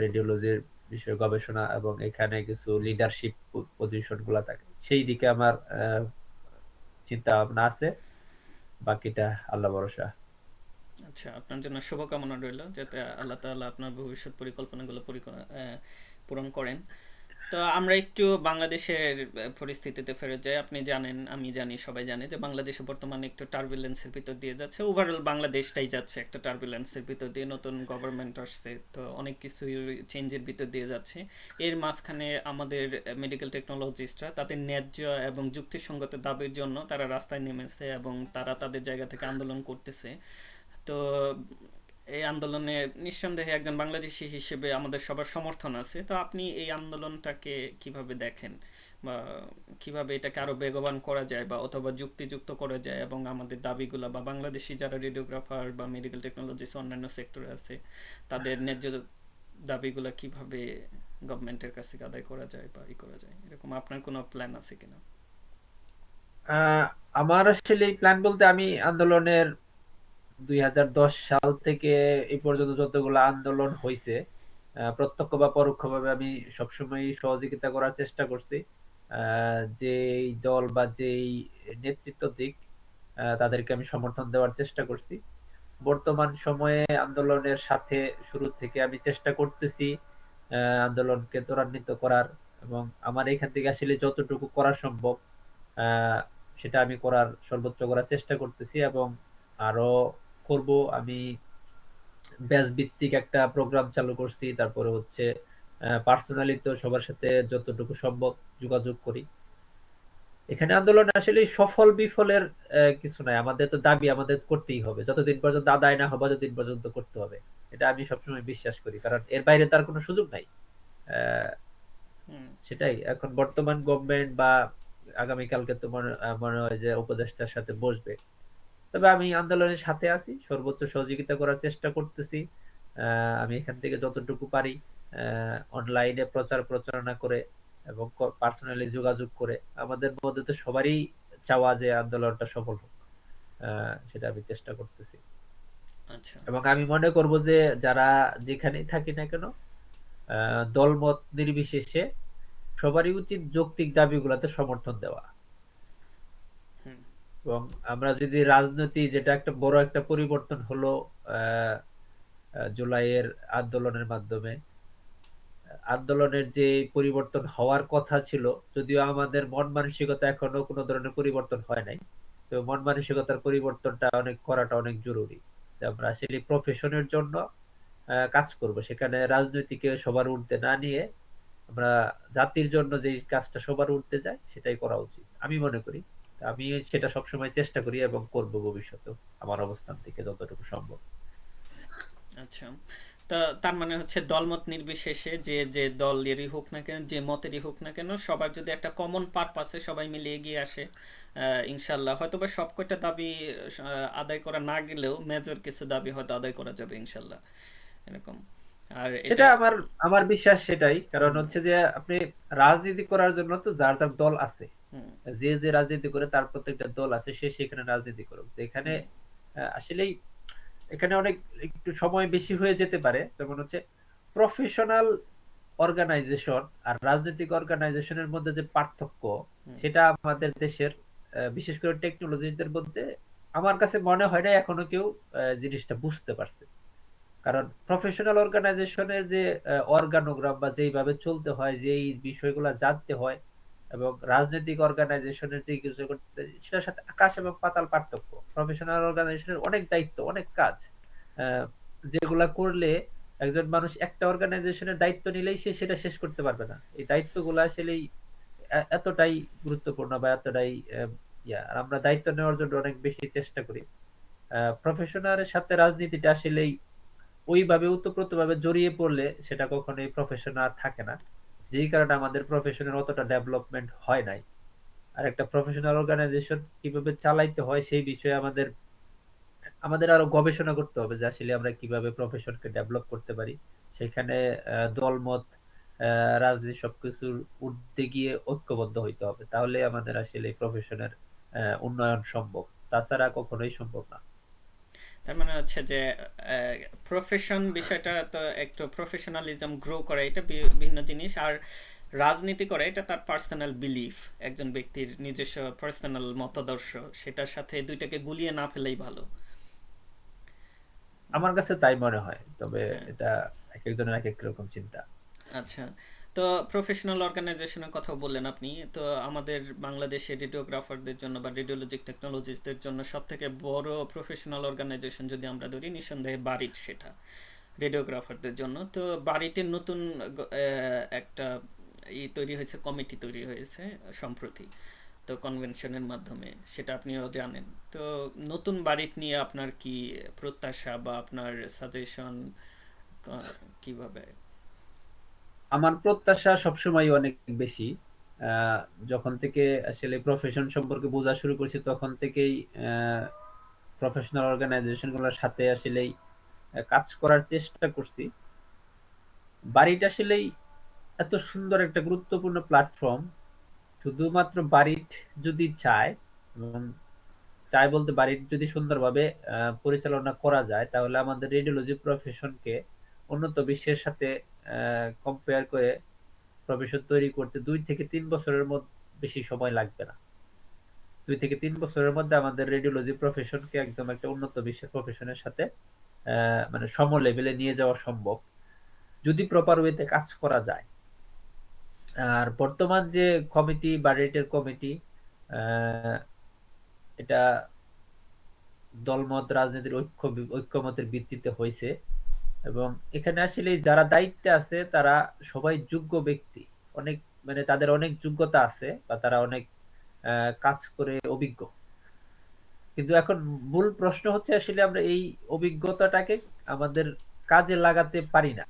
রেডিওলজির বিষয়ে গবেষণা এবং এখানে কিছু লিডারশিপ পজিশন গুলা থাকে সেই দিকে আমার চিন্তা ভাবনা আছে। বাকিটা আল্লাহ ভরসা। আচ্ছা, আপনার জন্য শুভকামনা রইল যাতে আল্লাহ তাআলা আপনার ভবিষ্যৎ পরিকল্পনাগুলো পূরণ করেন। তো আমরা একটু বাংলাদেশের পরিস্থিতিতে ফেরত যাই। আপনি জানেন, আমি জানি, সবাই জানে যে বাংলাদেশে বর্তমানে একটু টার্বুলেন্সের ভিতর দিয়ে যাচ্ছে। ওভারঅল বাংলাদেশটাই যাচ্ছে একটা টার্বুলেন্সের ভিতর দিয়ে। নতুন গভর্নমেন্ট আসছে, তো অনেক কিছু চেঞ্জের ভিতর দিয়ে যাচ্ছে। এর মাঝখানে আমাদের মেডিকেল টেকনোলজিস্টরা তাদের ন্যায্য এবং যুক্তিসঙ্গত দাবির জন্য তারা রাস্তায় নেমেছে এবং তারা তাদের জায়গা থেকে আন্দোলন করতেছে। তো এই আন্দোলনে নিঃসন্দেহে একজন বাংলাদেশী হিসেবে আমাদের সবার সমর্থন আছে। তো আপনি এই আন্দোলনটাকে কিভাবে দেখেন, বা কিভাবে এটাকে আরো বেগবান করা যায় বা অথবা যুক্তিযুক্ত করা যায়, এবং আমাদের দাবিগুলো বা বাংলাদেশি যারা রেডিওগ্রাফার বা মেডিকেল টেকনোলজিস্ট অন্যান্য সেক্টরে আছে তাদের ন্যায্য দাবিগুলো কিভাবে গভর্নমেন্টের কাছ থেকে আদায় করা যায় বা করা যায়, এরকম আপনার কোনো প্ল্যান আছে কিনা? আহ, আমার আসলে প্ল্যান বলতে আমি আন্দোলনের 2010 সাল থেকে এই পর্যন্ত যতগুলো আন্দোলন হয়েছে প্রত্যক্ষ বা পরোক্ষভাবে আমি সবসময় সহযোগিতা করার চেষ্টা করছি। যেই দল বা যেই নেতৃত্ব দিক তাদেরকে আমি সমর্থন দেওয়ার চেষ্টা করছি। বর্তমান সময়ে আন্দোলনের সাথে শুরু থেকে আমি চেষ্টা করতেছি আন্দোলনকে ত্বরান্বিত করার, এবং আমার এখান থেকে আসলে যতটুকু করা সম্ভব আহ, সেটা আমি করার সর্বোচ্চ করার চেষ্টা করতেছি এবং আরো করব। আমি ব্যাচ ভিত্তিক একটা প্রোগ্রাম চালু করছি, তারপরে হচ্ছে পার্সোনালি তো সবার সাথে যতটুকু সম্ভব যোগাযোগ করি। এখানে আন্দোলনে আসলে সফল বিফলের কিছু নাই, আমাদের তো দাবি আমাদের করতেই হবে, যতদিন পর্যন্ত আদায় না হবে ততদিন পর্যন্ত করতে হবে। এটা আমি সবসময় বিশ্বাস করি, কারণ এর বাইরে তার কোনো সুযোগ নাই। আহ, হুম। সেটাই এখন বর্তমান গভর্নমেন্ট বা আগামীকালকে তো মনে হয় যে উপদেষ্টার সাথে বসবে। তবে আমি আন্দোলনের সাথে আছি, সর্বোচ্চ সহযোগিতা করার চেষ্টা করতেছি। আমি এখান থেকে যতটুকু পারি অনলাইনে প্রচার প্রচারণা করে এবং পার্সোনালি যোগাযোগ করে আমাদের মধ্যে তো সবারই চাওয়া যে আন্দোলনটা সফল হোক। সেটা আমি চেষ্টা করতেছি। আচ্ছা। এবং আমি মনে করব যে যারা যেখানেই থাকি না কেন, দলমত নির্বিশেষে সবারই উচিত যৌক্তিক দাবিগুলোতে সমর্থন দেওয়া। হুম। এবং আমরা যদি রাজনীতি, যেটা একটা বড় একটা পরিবর্তন হলো আহ জুলাইয়ের আন্দোলনের মাধ্যমে, আন্দোলনের যে পরিবর্তন হওয়ার কথা ছিল, যদিও আমাদের মন মানসিকতা এখনো কোনো ধরনের পরিবর্তন হয় নাই, তো মন মানসিকতার পরিবর্তনটা করাটা অনেক জরুরি। যে আমরা আসলে প্রফেশনের জন্য কাজ করব, সেখানে রাজনীতিকে সবার ঊর্ধ্বে না নিয়ে আমরা জাতির জন্য যে কাজটা সবার ঊর্ধ্বে যায় সেটাই করা উচিত আমি মনে করি। আমি সেটা সবসময় চেষ্টা করি এবং করব ভবিষ্যতেও, আমার অবস্থান থেকে যতটুকু সম্ভব। আচ্ছা। তা তার মানে হচ্ছে দলমত নির্বিশেষে যে যে দলেরই হোক না কেন, যে মতেরই হোক না কেন, সবার যদি একটা কমন পারপাসে সবাই মিলে এগিয়ে আসে, ইনশাল্লাহ হয়তোবা সব কয়টা দাবি আদায় করা না গেলেও মেজর কিছু দাবি হয়তো আদায় করা যাবে ইনশাল্লাহ, এরকম। আর সেটা এটা। আমার আমার বিশ্বাস সেটাই, কারণ হুম। হচ্ছে যে আপনি রাজনীতি করার জন্য তো যার যার দল আছে, হুম। যে যে রাজনীতি করে তার প্রত্যেকটা দল আছে, সে সেখানে রাজনীতি করুক। তো এখানে হুম। আসলেই এখানে অনেক একটু সময় বেশি হয়ে যেতে পারে, যেমন হচ্ছে প্রফেশনাল অর্গানাইজেশন আর রাজনৈতিক অর্গানাইজেশনের মধ্যে যে পার্থক্য, হুম। সেটা আমাদের দেশের বিশেষ করে টেকনোলজিদের মধ্যে আমার কাছে মনে হয় না এখনো কেউ জিনিসটা বুঝতে পারছে। কারণ প্রফেশনাল অর্গানাইজেশনের যে অর্গানোগ্রাম বা যেইভাবে চলতে হয়, যেই বিষয়গুলো জানতে হয়, এবং রাজনৈতিক অর্গানাইজেশনের যে কিছু করতে, সেটার সাথে আকাশ এবং পাতাল পার্থক্য। প্রফেশনাল অর্গানাইজেশনের অনেক দায়িত্ব, অনেক কাজ, আহ, যেগুলা করলে একজন মানুষ একটা অর্গানাইজেশনের দায়িত্ব নিলেই সে সেটা শেষ করতে পারবে না। এই দায়িত্বগুলো আসলেই এতটাই গুরুত্বপূর্ণ বা এতটাই আর আমরা দায়িত্ব নেওয়ার জন্য অনেক বেশি চেষ্টা করি। প্রফেশনালের সাথে রাজনীতিটা আসলেই ওইভাবে ওতপ্রোতভাবে জড়িয়ে পড়লে সেটা কখনোই প্রফেশন আর থাকে না, যেই কারণে আমাদের প্রফেশনের অতটা ডেভেলপমেন্ট হয় নাই। আর একটা প্রফেশনাল অর্গানাইজেশন কিভাবে চালাইতে হয় সেই বিষয়ে আমাদের আমাদের আরো গবেষণা করতে হবে, যে আসলে আমরা কিভাবে প্রফেশনকে ডেভেলপ করতে পারি। সেখানে দলমত, রাজনীতি সবকিছুর ঊর্ধ্বে গিয়ে ঐক্যবদ্ধ হইতে হবে, তাহলে আমাদের আসলে প্রফেশনের উন্নয়ন সম্ভব, তাছাড়া কখনোই সম্ভব না। তার মানে হচ্ছে যে প্রফেশন বিষয়টা তো একটু প্রফেশনালিজম গ্রো করে, এটা ভিন্ন জিনিস। আর রাজনীতি করে এটা তার পার্সোনাল বিলিফ, একজন ব্যক্তির নিজস্ব পার্সোনাল মতাদর্শ, সেটার সাথে দুইটাকে গুলিয়ে না ফেলেই ভালো। আমার কাছে তাই মনে হয়, তবে হ্যাঁ। এটা এক একজনের এক এক রকম চিন্তা। আচ্ছা। তো প্রফেশনাল অর্গানাইজেশনের কথা বললেন আপনি, তো আমাদের বাংলাদেশে রেডিওগ্রাফারদের জন্য বা রেডিওলজিক টেকনোলজিস্টদের জন্য সব থেকে বড় প্রফেশনাল অর্গানাইজেশন যদি আমরা ধরি, নিঃসন্দেহে বারিট সেটা রেডিওগ্রাফারদের জন্য। তো বারিটের নতুন একটা তৈরি হয়েছে, কমিটি তৈরি হয়েছে সম্প্রতি, তো কনভেনশনের মাধ্যমে, সেটা আপনিও জানেন। তো নতুন বারিট নিয়ে আপনার কি প্রত্যাশা বা আপনার সাজেশন কিভাবে? আমার প্রত্যাশা সবসময় অনেক বেশি। আহ, যখন থেকে আসলে প্রফেশন সম্পর্কে বোঝা শুরু করছি তখন থেকেই প্রফেশনাল অর্গানাইজেশন গুলোর সাথে আসলেই কাজ করার চেষ্টা করছি। বারিট আসলেই এত সুন্দর একটা গুরুত্বপূর্ণ প্ল্যাটফর্ম। শুধুমাত্র বারিট যদি চায়, এবং চায় বলতে বারিট যদি সুন্দরভাবে পরিচালনা করা যায়, তাহলে আমাদের রেডিওলজি প্রফেশনকে উন্নত বিশ্বের সাথে কম্পেয়ার করে প্রফেশন তৈরি করতে 2 থেকে 3 বছরের মধ্যে বেশি সময় লাগবে না। 2 থেকে 3 বছরের মধ্যে আমাদের রেডিওলজি প্রফেশনকে একদম একটা উন্নত বিশ্বের প্রফেশনের সাথে মানে সম লেভেলে নিয়ে যাওয়া সম্ভব, যদি প্রপার ওয়েতে কাজ করা যায়। আর বর্তমান যে কমিটি, বাজেটের কমিটি, এটা দলমত রাজনীতির ঐক্যমতের ভিত্তিতে হয়েছে। এবং এখানে আসলে যারা দায়িত্বে আছে তারা সবাই যোগ্য ব্যক্তি, অনেক মানে তাদের অনেক যোগ্যতা আছে বা তারা অনেক কাজ করে অভিজ্ঞ। কিন্তু এখন মূল প্রশ্ন হচ্ছে আসলে আমরা এই অভিজ্ঞতাটাকে আমাদের কাজে লাগাতে পারি না।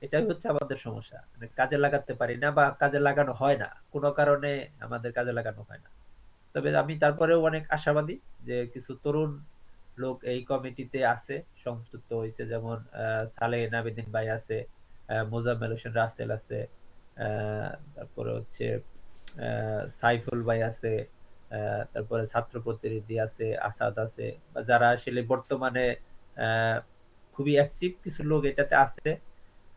এটাই হচ্ছে আমাদের সমস্যা, মানে কাজে লাগাতে পারি না বা কাজে লাগানো হয় না, কোনো কারণে আমাদের কাজে লাগানো হয় না। তবে আমি তারপরেও অনেক আশাবাদী যে কিছু তরুণ লোক এই কমিটিতে আছে, সংযুক্ত হয়েছে, যেমন সালেহ নাবিদিন ভাই আছে, মোজাম্মেল হোসেন রাসেল আছে, তারপরে হচ্ছে সাইফুল ভাই আছে, তারপরে ছাত্র প্রতিনিধি আছে, আসাদ আছে, বা যারা আসলে বর্তমানে আহ, খুবই অ্যাক্টিভ কিছু লোক এটাতে আছে।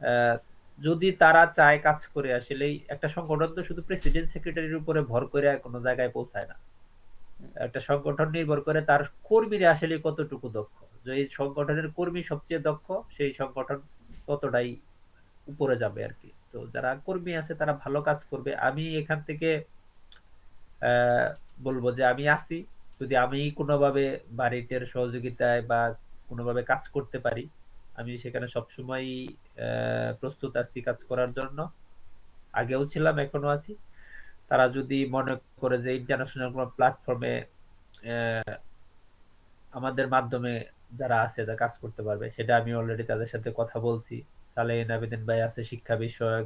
আহ, যদি তারা চায় কাজ করে, আসলে একটা সংগঠন তো শুধু প্রেসিডেন্ট সেক্রেটারির উপরে ভর করে কোনো জায়গায় পৌঁছায় না। একটা সংগঠন নির্ভর করে তার কর্মীরা আসলে কতটুকু দক্ষ। যে এই সংগঠনের কর্মী সবচেয়ে দক্ষ, সেই সংগঠন ততটাই উপরে যাবে আর কি। তো যারা কর্মী আছে তারা ভালো কাজ করবে। আমি এখান থেকে আহ বলবো যে আমি আছি, যদি আমি কোনোভাবে বাড়িতে সহযোগিতায় বা কোনোভাবে কাজ করতে পারি, আমি সেখানে সবসময় প্রস্তুত আছি কাজ করার জন্য। আগেও ছিলাম, এখনো আছি। তারা যদি মনে করে যে ইন্টারন্যাশনাল কোনো প্ল্যাটফর্মে আমাদের মাধ্যমে যারা আছে তারা কাজ করতে পারবে, সেটা আমি অলরেডি তাদের সাথে কথা বলছি। সালেহিন আবেদিন ভাই আছে শিক্ষা বিষয়ক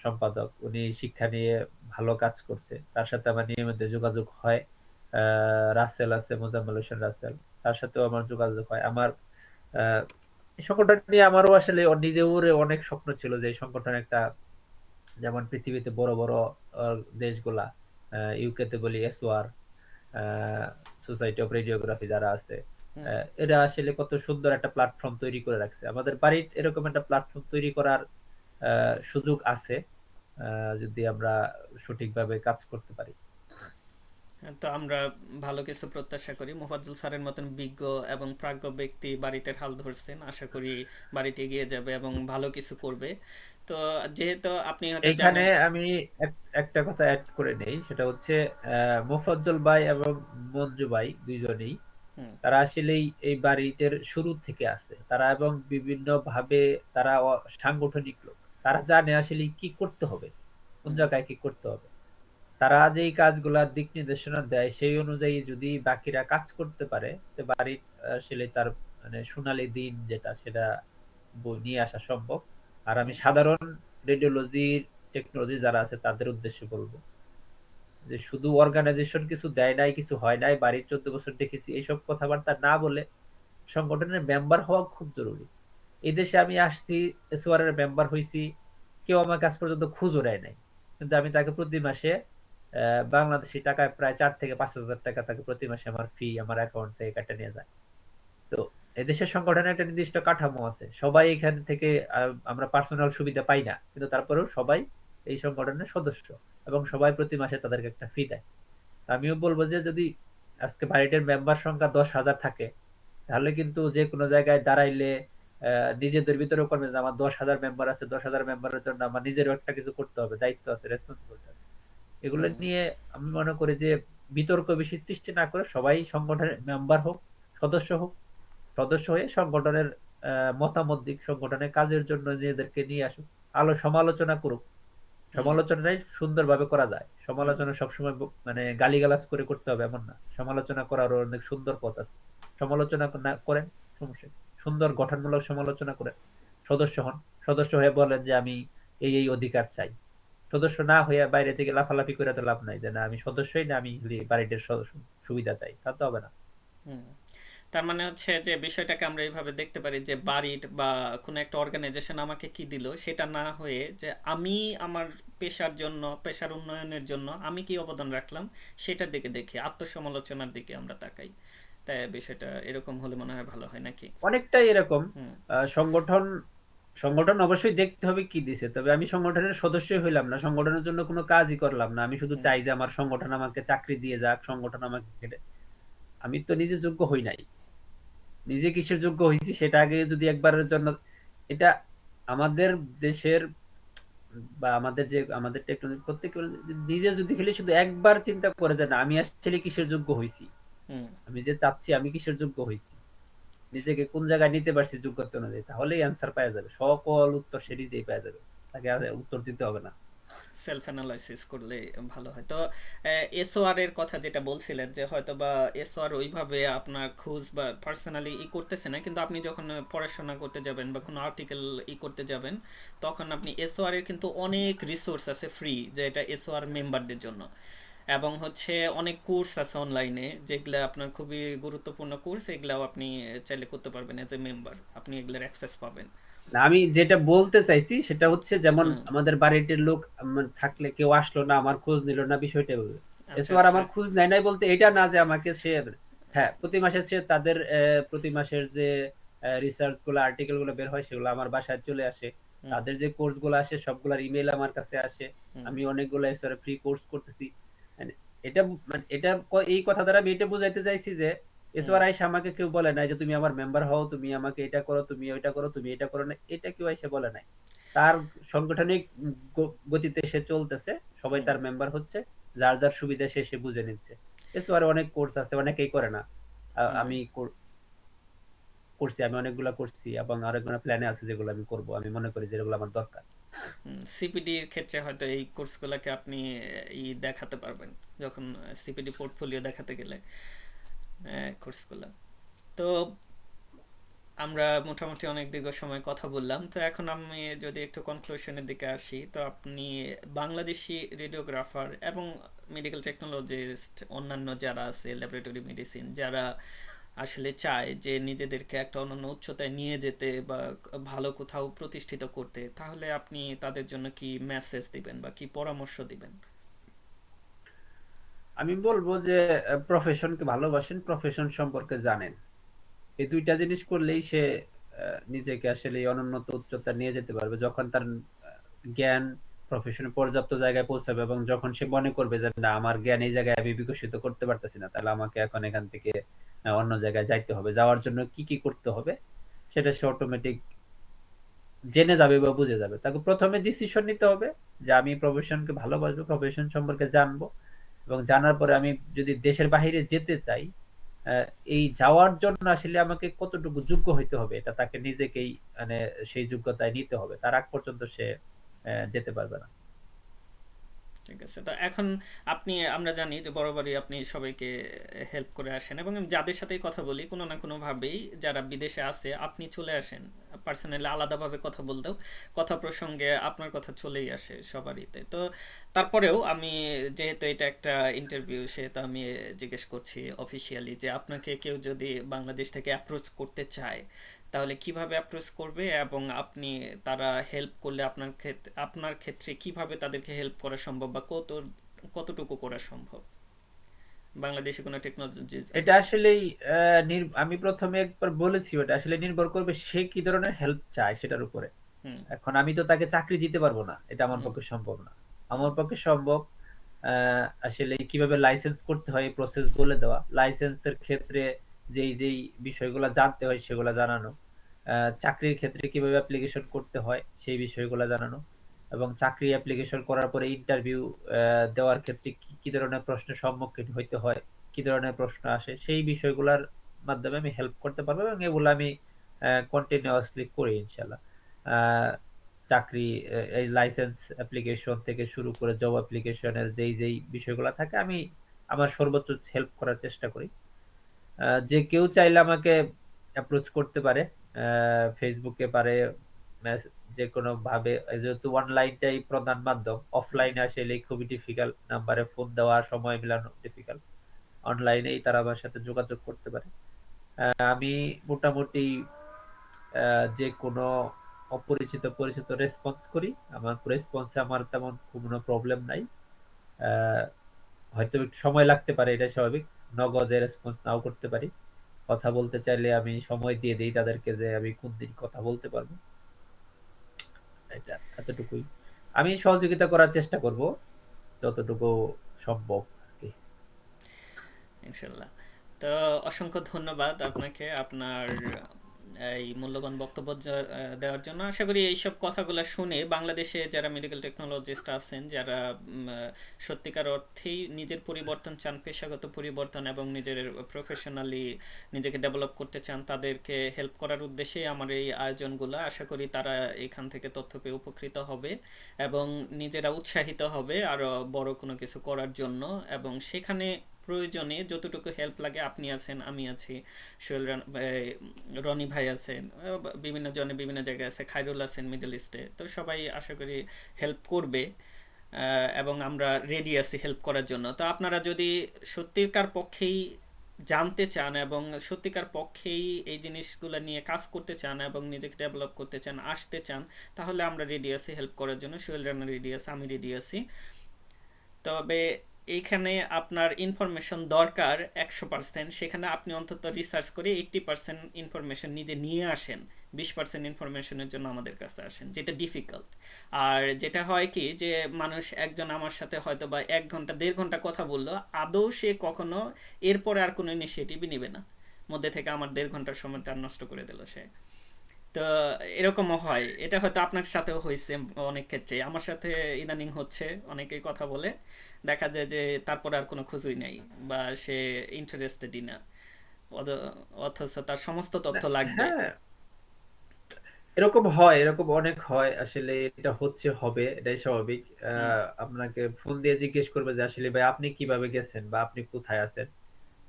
সম্পাদক, উনি শিক্ষা নিয়ে ভালো কাজ করছে, তার সাথে আমার নিয়মিত যোগাযোগ হয়। রাসেল আছে, মোজাম্মেল হোসেন রাসেল, তার সাথেও আমার যোগাযোগ হয়। আমার আহ, এই সংগঠন নিয়ে আমারও আসলে নিজেও অনেক স্বপ্ন ছিল যে এই সংগঠন একটা, যেমন পৃথিবীতে বড় বড় দেশগুলা, ইউকে তে বলি এসওআর, সোসাইটি অফ রেডিওগ্রাফি যারা আছে, হুম। এরা আসলে কত সুন্দর একটা প্ল্যাটফর্ম তৈরি করে রাখছে। আমাদের বাড়ির এরকম একটা প্ল্যাটফর্ম তৈরি করার সুযোগ আছে, যদি আমরা সঠিকভাবে কাজ করতে পারি। তো আমরা ভালো কিছু প্রত্যাশা করি। মোফাজ্জল স্যারের মতন বিজ্ঞ এবং প্রাজ্ঞ ব্যক্তি বাড়িটার হাল ধরছেন, আশা করি বাড়িটি এগিয়ে যাবে এবং ভালো কিছু করবে। তো যেহেতু আপনি হয়তো এইখানে জানেন। আমি একটা কথা অ্যাড করে নেই, সেটা হচ্ছে মোফাজ্জল ভাই এবং মঞ্জু ভাই দুইজনেই, হুম। তারা আসলেই এই বাড়িটার শুরু থেকে আছে তারা, এবং বিভিন্ন ভাবে তারা সাংগঠনিক লোক। তারা জানে আসলে কি করতে হবে, কোন হুম। জায়গায় কি করতে হবে। তারা যেই কাজগুলার দিক নির্দেশনা দেয় সেই অনুযায়ী যদি বাকিরা কাজ করতে পারে, তো বাড়ির আসলে তার মানে সোনালী দিন যেটা, সেটা নিয়ে আসা সম্ভব। আর আমি হুম। সাধারণ রেডিওলজি টেকনোলজি যারা আছে তাদের উদ্দেশ্যে বলবো যে শুধু অর্গানাইজেশন কিছু দেয় নাই, কিছু হয় নাই, বাড়ির 14 বছর দেখেছি, এইসব কথাবার্তা না বলে সংগঠনের মেম্বার হওয়া খুব জরুরি। এই দেশে আমি আসছি, এসওআর এর মেম্বার হয়েছি, কেউ আমার কাছ পর্যন্ত খুঁজও নেয় নাই, কিন্তু আমি তাকে প্রতি মাসে বাংলাদেশি টাকায় প্রায় 4 থেকে 5 হাজার টাকা তাকে প্রতি মাসে আমার ফি আমার অ্যাকাউন্ট থেকে কেটে নিয়ে যায়। তো এদেশের সংগঠনের একটা নির্দিষ্ট কাঠামো আছে, সবাই এখান থেকে আমরা পার্সোনাল সুবিধা পাই না, কিন্তু তারপরেও সবাই এই সংগঠনের সদস্য, এবং সবাই প্রতি মাসে তাদেরকে একটা ফি দেয়। আমিও বলবো যে যদি আজকে বাড়িটার মেম্বার সংখ্যা 10,000 থাকে, তাহলে কিন্তু যে কোনো জায়গায় দাঁড়াইলে নিজেদের ভিতরেও করবে যে আমার 10,000 মেম্বার আছে, 10,000 মেম্বারের জন্য আমার নিজেরও একটা কিছু করতে হবে, দায়িত্ব আছে, রেসপন্সিবিলিটি আছে। এগুলো হুম। নিয়ে আমি মনে করি যে বিতর্ক বেশি সৃষ্টি না করে সবাই সংগঠনের মেম্বার হোক, সদস্য হোক, সদস্য হয়ে সংগঠনের মতামত দিক, সংগঠনের কাজের জন্য নিজেদেরকে নিয়ে আসুক, সমালোচনা করুক। হুম। সমালোচনাটাই সুন্দরভাবে করা যায়, হুম। সমালোচনা সবসময় মানে গালিগালাজ করে করতে হবে এমন না, সমালোচনা করার অনেক সুন্দর পথ আছে। সমালোচনা না করেন, সমস্যা কি? সুন্দর গঠনমূলক সমালোচনা করেন, সদস্য হন, সদস্য হয়ে বলেন যে আমি এই এই অধিকার চাই। সদস্য না হয়ে বাইরে থেকে লাফালাফি করে তো লাভ নাই যে না আমি সদস্যই না, আমি খালি বাড়িটির সুবিধা চাই, তা তো হবে না। হুম। তার মানে হচ্ছে যে বিষয়টাকে আমরা এইভাবে দেখতে পারি যে বাড়ির বা কোনো একটা অর্গানাইজেশন আমাকে কি দিল সেটা না হয়ে, যে আমি আমার পেশার জন্য, পেশার উন্নয়নের জন্য আমি কি অবদান রাখলাম সেটার দিকে দেখি, আত্মসমালোচনার দিকে আমরা তাকাই। তাই বিষয়টা এরকম হলে মনে হয় ভালো হয় নাকি? অনেকটাই এরকম। হুম। সংগঠন সংগঠন অবশ্যই দেখতে হবে কি দিছে, তবে আমি সংগঠনের সদস্যই হইলাম না, সংগঠনের জন্য কোনো কাজই করলাম না, আমি শুধু হুম। চাই যে আমার সংগঠন আমাকে চাকরি দিয়ে যাক, সংগঠন আমাকে আমি তো নিজে যোগ্য হই নাই। নিজে কিসের যোগ্য হয়েছি সেটা আগে যদি একবারের জন্য, এটা আমাদের দেশের বা আমাদের যে আমাদের টেকনোলজি প্রত্যেক নিজে যদি খেলে শুধু একবার চিন্তা করে যে না আমি আসলে কিসের যোগ্য হয়েছি, হুম। আমি যে চাচ্ছি আমি কিসের যোগ্য হয়েছি, নিজেকে কোন জায়গায় নিতে পারছি যোগ্যতা অনুযায়ী, তাহলেই অ্যান্সার পাওয়া যাবে, সকল উত্তর সে নিজেই পাওয়া যাবে, তাকে আর উত্তর দিতে হবে না। সেলফ অ্যানালাইসিস করলে ভালো হয়। তো এসওআর এর কথা যেটা বলছিলেন যে হয়তো বা এসওআর ওইভাবে আপনার খোঁজ বা পার্সোনালি করতেছে না, কিন্তু আপনি যখন পড়াশোনা করতে যাবেন বা কোনো আর্টিকেল করতে যাবেন, তখন আপনি এসওআর এর কিন্তু অনেক রিসোর্স আছে ফ্রি, যে এটা এসওআর মেম্বারদের জন্য। এবং হচ্ছে অনেক কোর্স আছে অনলাইনে যেগুলো আপনার খুবই গুরুত্বপূর্ণ কোর্স, এগুলাও আপনি চাইলে করতে পারবেন এজ এ মেম্বার, আপনি এগুলোর অ্যাক্সেস পাবেন। না, আমি যেটা বলতে চাইছি সেটা হচ্ছে, যেমন হুম। আমাদের বাড়িটির লোক থাকলে কেউ আসলো না, আমার খোঁজ নিল না, বিষয়টা বলবে। আচ্ছা, এসো আর আচ্ছা। আমার খোঁজ নেয় নাই বলতে এটা না যে আমাকে সে, হ্যাঁ, প্রতি মাসে সে তাদের প্রতি মাসের যে রিসার্চ গুলো, আর্টিকেল গুলো বের হয় সেগুলো আমার বাসায় চলে আসে। হুম, তাদের যে কোর্স গুলো আসে সবগুলোর ইমেল আমার কাছে আসে। হুম, আমি অনেকগুলো এসআর ফ্রি কোর্স করতেছি। মানে এটা মানে এটা এই কথা দ্বারা আমি এটা বুঝাইতে চাইছি যে হুম, এসবার আইসা আমাকে কেউ বলে নাই যে তুমি আমার মেম্বার হও, তুমি আমাকে এটা করো, তুমি ওইটা করো, তুমি এটা করো না, এটা কেউ এসে বলে নাই। তার সাংগঠনিক গতিতে সে চলতেছে, সবাই হুম, তার মেম্বার হচ্ছে, যার যার সুবিধা সে সে বুঝে নিচ্ছে। এসবার অনেক কোর্স আছে, অনেকেই করে না। হুম, আমি করছি, আমি অনেকগুলা করছি এবং আরেকগুলা প্ল্যানে আছে যেগুলো আমি করব, আমি মনে করি যেগুলো আমার দরকার। হুম। সিপিডির ক্ষেত্রে হয়তো এই কোর্সগুলোকে আপনি দেখাতে পারবেন যখন সিপিডি পোর্টফোলিও দেখাতে গেলে কোর্সগুলো। তো আমরা মোটামুটি অনেক দীর্ঘ সময় কথা বললাম, তো এখন আমি যদি একটু কনক্লুশনের দিকে আসি, তো আপনি বাংলাদেশি রেডিওগ্রাফার এবং মেডিকেল টেকনোলজিস্ট অন্যান্য যারা আছে ল্যাবরেটরি মেডিসিন যারা আসলে চায় যে নিজেদেরকে একটা অনন্য উচ্চতায় নিয়ে যেতে বা ভালো কোথাও প্রতিষ্ঠিত করতে, তাহলে আপনি তাদের জন্য কি মেসেজ দিবেন বা কি পরামর্শ দিবেন? আমি বলবো যে প্রফেশনকে ভালোবাসেন, প্রফেশন সম্পর্কে জানেন। এই দুইটা জিনিস করলেই সে নিজেকে আসলে এই অনুন্নত উচ্চতা নিয়ে যেতে পারবে, যখন তার জ্ঞান প্রফেশনে পর্যাপ্ত জায়গায় পৌঁছাবে এবং যখন সে মনে করবে যে না, আমার জ্ঞান এই জায়গায় আমি বিকশিত করতে পারতেছি না, তাহলে আমাকে এখন এখান থেকে অন্য জায়গায় যাইতে হবে। যাওয়ার জন্য কি কি করতে হবে সেটা সে অটোমেটিক জেনে যাবে বা বুঝে যাবে। তাকে প্রথমে ডিসিশন নিতে হবে যে আমি প্রফেশনকে ভালোবাসবো, প্রফেশন সম্পর্কে জানবো, এবং জানার পরে আমি যদি দেশের বাইরে যেতে চাই, আহ, এই যাওয়ার জন্য আসলে আমাকে কতটুকু যোগ্য হইতে হবে এটা তাকে নিজেকেই মানে সেই যোগ্যতায় নিতে হবে। তার আগ পর্যন্ত সে যেতে পারবে না। ঠিক আছে, তো এখন আমরা জানি যে বরাবরই আপনি সবাইকে হেল্প করে আসেন, এবং আমি যাদের সাথেই কথা বলি কোনো না কোনো ভাবেই যারা বিদেশে আছে আপনি চলে আসেন পার্সোনালি আলাদাভাবে কথা বলতেও, কথা প্রসঙ্গে আপনার কথা চলেই আসে সবারইতে। তো তারপরেও আমি, যেহেতু এটা একটা ইন্টারভিউ, সেহেতু আমি জিজ্ঞেস করছি অফিসিয়ালি যে আপনাকে কেউ যদি বাংলাদেশ থেকে অ্যাপ্রোচ করতে চায় তাহলে কিভাবে অ্যাপ্রোচ করবে, এবং আপনি তারা হেল্প করলে আপনার ক্ষেত্রে কিভাবে তাদেরকে হেল্প করা সম্ভব বা কতটুকু করা সম্ভব বাংলাদেশে কোনো টেকনোলজি। এটা আসলেই আমি প্রথমে একবার বলেছি, ওটা আসলে নির্ভর করবে সে কি ধরনের হেল্প চায় সেটার উপরে। হুম, এখন আমি তো তাকে চাকরি দিতে পারবো না, এটা আমার হুম, পক্ষে সম্ভব না। হুম, আমার পক্ষে সম্ভব আসলে কিভাবে লাইসেন্স করতে হয় প্রসেস বলে দেওয়া, লাইসেন্সের ক্ষেত্রে যেই যেই বিষয়গুলো জানতে হয় সেগুলো জানানো, চাকরির ক্ষেত্রে কিভাবে অ্যাপ্লিকেশন করতে হয় সেই বিষয়গুলো জানানো, এবং চাকরি অ্যাপ্লিকেশন করার পরে ইন্টারভিউ দেওয়ার ক্ষেত্রে কি কি ধরনের প্রশ্নের সম্মুখীন হইতে হয়, কি ধরনের প্রশ্ন আসে, সেই বিষয়গুলোর মাধ্যমে আমি হেল্প করতে পারবো, এবং এগুলো আমি কন্টিনিউয়াসলি করি ইনশাল্লাহ। আহ, চাকরি, এই লাইসেন্স অ্যাপ্লিকেশন থেকে শুরু করে জব অ্যাপ্লিকেশনের যেই যেই বিষয়গুলো থাকে আমি আমার সর্বোচ্চ হেল্প করার চেষ্টা করি। যে কেউ চাইলে আমাকে অ্যাপ্রোচ করতে পারে, ফেসবুকে পারে, যে কোনো ভাবে, যেহেতু অনলাইনটাই প্রধান মাধ্যম, হুম, অফলাইনে আসলে খুবই ডিফিকাল্ট, নাম্বারে ফোন দেওয়া, সময় মিলানো ডিফিকাল্ট, অনলাইনেই তারা আমার সাথে যোগাযোগ করতে পারে। আমি মোটামুটি যে কোনো অপরিচিত পরিচিত রেসপন্স করি, আমার রেসপন্সে আমার তেমন কোনো প্রবলেম নাই। আহ, হয়তো একটু সময় লাগতে পারে, এটা স্বাভাবিক, নগদে রেসপন্স নাও করতে পারি। কথা বলতে চাইলে আমি সময় দিয়ে দিই তাদেরকে যে আমি কোন দিন কথা বলতে পারবো। এটা এতটুকুই, আমি সহযোগিতা করার চেষ্টা করব যতটুকু সম্ভব আর কি। ইনশাল্লাহ। তো অসংখ্য ধন্যবাদ আপনাকে আপনার এই মূল্যবান বক্তব্য দেওয়ার জন্য। আশা করি এইসব কথাগুলো শুনে বাংলাদেশে যারা মেডিকেল টেকনোলজিস্ট আছেন, যারা সত্যিকার অর্থেই নিজের পরিবর্তন চান, পেশাগত পরিবর্তন, এবং নিজের প্রফেশনালি নিজেকে ডেভেলপ করতে চান, তাদেরকে হেল্প করার উদ্দেশ্যেই আমার এই আয়োজনগুলো। আশা করি তারা এখান থেকে তথ্য পেয়ে উপকৃত হবে এবং নিজেরা উৎসাহিত হবে আরও বড় কোনো কিছু করার জন্য, এবং সেখানে প্রয়োজনে যতটুকু হেল্প লাগে আপনি আছেন, আমি আছি, সোহেল রনি ভাই আছেন, বিভিন্ন জনে বিভিন্ন জায়গায় আছে, খায়রুল আছেন মিডল ইস্টে, তো সবাই আশা করি হেল্প করবে। এবং আমরা রেডি আছি হেল্প করার জন্য। তো আপনারা যদি সত্যিকার পক্ষেই জানতে চান এবং সত্যিকার পক্ষেই এই জিনিসগুলো নিয়ে কাজ করতে চান এবং নিজেকে ডেভেলপ করতে চান, আসতে চান, তাহলে আমরা রেডি আছি হেল্প করার জন্য। সোহেল রানা রেডি আছে, আমি রেডি আছি। তবে এইখানে আপনার ইনফরমেশন দরকার 100%, সেখানে আপনি অন্তত রিসার্চ করে 80% ইনফরমেশন নিজে নিয়ে আসেন, 20% ইনফরমেশনের জন্য আমাদের কাছে আসেন, যেটা ডিফিকাল্ট। আর যেটা হয় কি যে মানুষ একজন আমার সাথে হয়তো বা 1 ঘন্টা 1.5 ঘন্টা কথা বললো, আদৌ সে কখনো এরপরে আর কোনো ইনিশিয়েটিভই নিবে না, মধ্যে থেকে আমার 1.5 ঘন্টার সময়টা নষ্ট করে দিল সে। তো এরকমও হয়, এটা হয়তো আপনার সাথেও হয়েছে অনেক ক্ষেত্রে, আমার সাথে ইদানিং হচ্ছে, অনেকেই কথা বলে, দেখা যায় যে তারপর আর কোনো খোঁজই নেই, বা সে ইন্টারেস্টেডই না, অথচ তার সমস্ত না, তথ্য লাগবে। হ্যাঁ, এরকম হয়, এরকম অনেক হয় আসলে। এটা হচ্ছে, হবে, এটাই স্বাভাবিক। হুম। আপনাকে ফোন দিয়ে জিজ্ঞেস করবে যে আসলে ভাই আপনি কিভাবে গেছেন, বা আপনি কোথায় আছেন,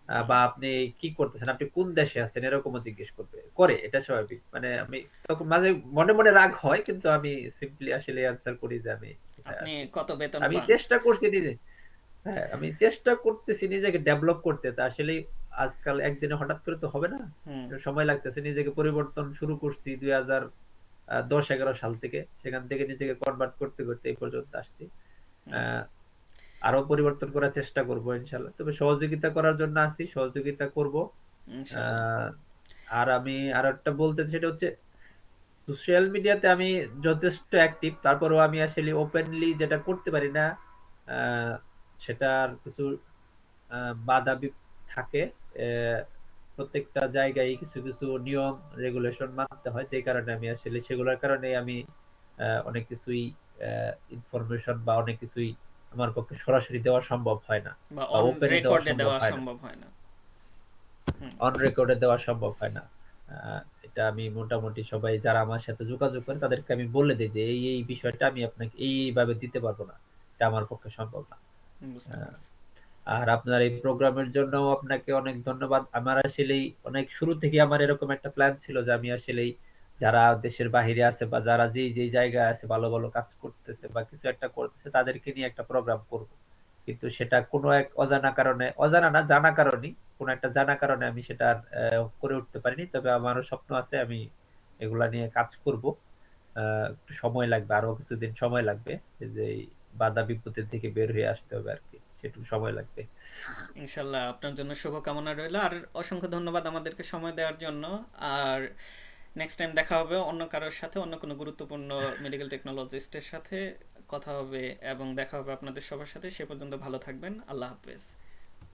হুম। বা আপনি কি করতেছেন, আপনি কোন দেশে আছেন, এরকমও জিজ্ঞেস করবে, করে, এটা স্বাভাবিক। মানে আমি তখন মাঝে মনে মনে রাগ হয়, কিন্তু আমি সিম্পলি আসলে অ্যান্সার করি যে আমি কোথায় আপনি আছি। কত বেতন আমি পান? চেষ্টা করছি নিজে, হ্যাঁ, আমি চেষ্টা করতেছি নিজেকে ডেভেলপ করতে। তা আসলে আজকাল একদিনে হঠাৎ করে তো হবে না, হুম। সময় লাগতেছে। নিজেকে পরিবর্তন শুরু করছি 2010-11 সাল থেকে, সেখান থেকে নিজেকে কনভার্ট করতে করতে এই পর্যন্ত আসছি। হুম। আহ, আরো পরিবর্তন করার চেষ্টা করব ইনশাল্লাহ। তবে সহযোগিতা করার জন্য আছি, সহযোগিতা করব। ইনশাল্লাহ। আহ, আর আমি আর একটা বলতে চাই, সেটা হচ্ছে সোশ্যাল মিডিয়াতে আমি যথেষ্ট অ্যাক্টিভ, তারপরেও আমি আসলে ওপেনলি যেটা করতে পারি না। আহ, সেটার কিছু বাধা থাকে। আহ, প্রত্যেকটা জায়গায় কিছু কিছু নিয়ম রেগুলেশন মানতে হয়, যে কারণে আমি আসলে সেগুলোর কারণে আমি অনেক কিছুই ইনফরমেশন বা অনেক কিছুই আমার পক্ষে সরাসরি দেওয়া সম্ভব হয় না, বা বা অন ওপেনে দেওয়া রেকর্ডে সম্ভব দেওয়া হয় না, সম্ভব হয় না। হুম। অন রেকর্ডে দেওয়া সম্ভব হয় না। এটা আমি মোটামুটি সবাই যারা আমার সাথে যোগাযোগ করে তাদেরকে আমি বলে দিই যে এই এই বিষয়টা আমি আপনাকে এইভাবে দিতে পারবো না, এটা আমার পক্ষে সম্ভব না। বুঝতে আহ, পারছি। আর আপনার এই প্রোগ্রামের জন্য আপনাকে অনেক ধন্যবাদ। আমার আসলেই অনেক শুরু থেকে আমার এরকম একটা প্ল্যান ছিল যে আমি আসলেই যারা দেশের বাহিরে আছে, বা যারা যেই যেই জায়গায় আছে, ভালো ভালো কাজ করতেছে বা কিছু একটা করতেছে, তাদেরকে নিয়ে একটা প্রোগ্রাম করব। কিন্তু সেটা কোনো এক অজানা কারণে, অজানা না, জানা কারণে, কোনো একটা জানা কারণে আমি সেটা আর, করে উঠতে পারিনি। তবে আমারও স্বপ্ন আছে, আমি এগুলা নিয়ে কাজ করব। একটু সময় লাগবে, আরো কিছুদিন সময় লাগবে, এই যে এই বাধা বিপত্তি থেকে বের হয়ে আসতে হবে আর কি, সেটুকু সময় লাগবে। ইনশাল্লাহ আপনার জন্য শুভকামনা রইল, আর অসংখ্য ধন্যবাদ আমাদেরকে সময় দেওয়ার জন্য। আর নেক্সট টাইম দেখা হবে অন্য কারোর সাথে, অন্য কোনো গুরুত্বপূর্ণ মেডিকেল টেকনোলজিস্টের সাথে কথা হবে, এবং দেখা হবে আপনাদের সবার সাথে। সে পর্যন্ত ভালো থাকবেন। আল্লাহ হাফেজ।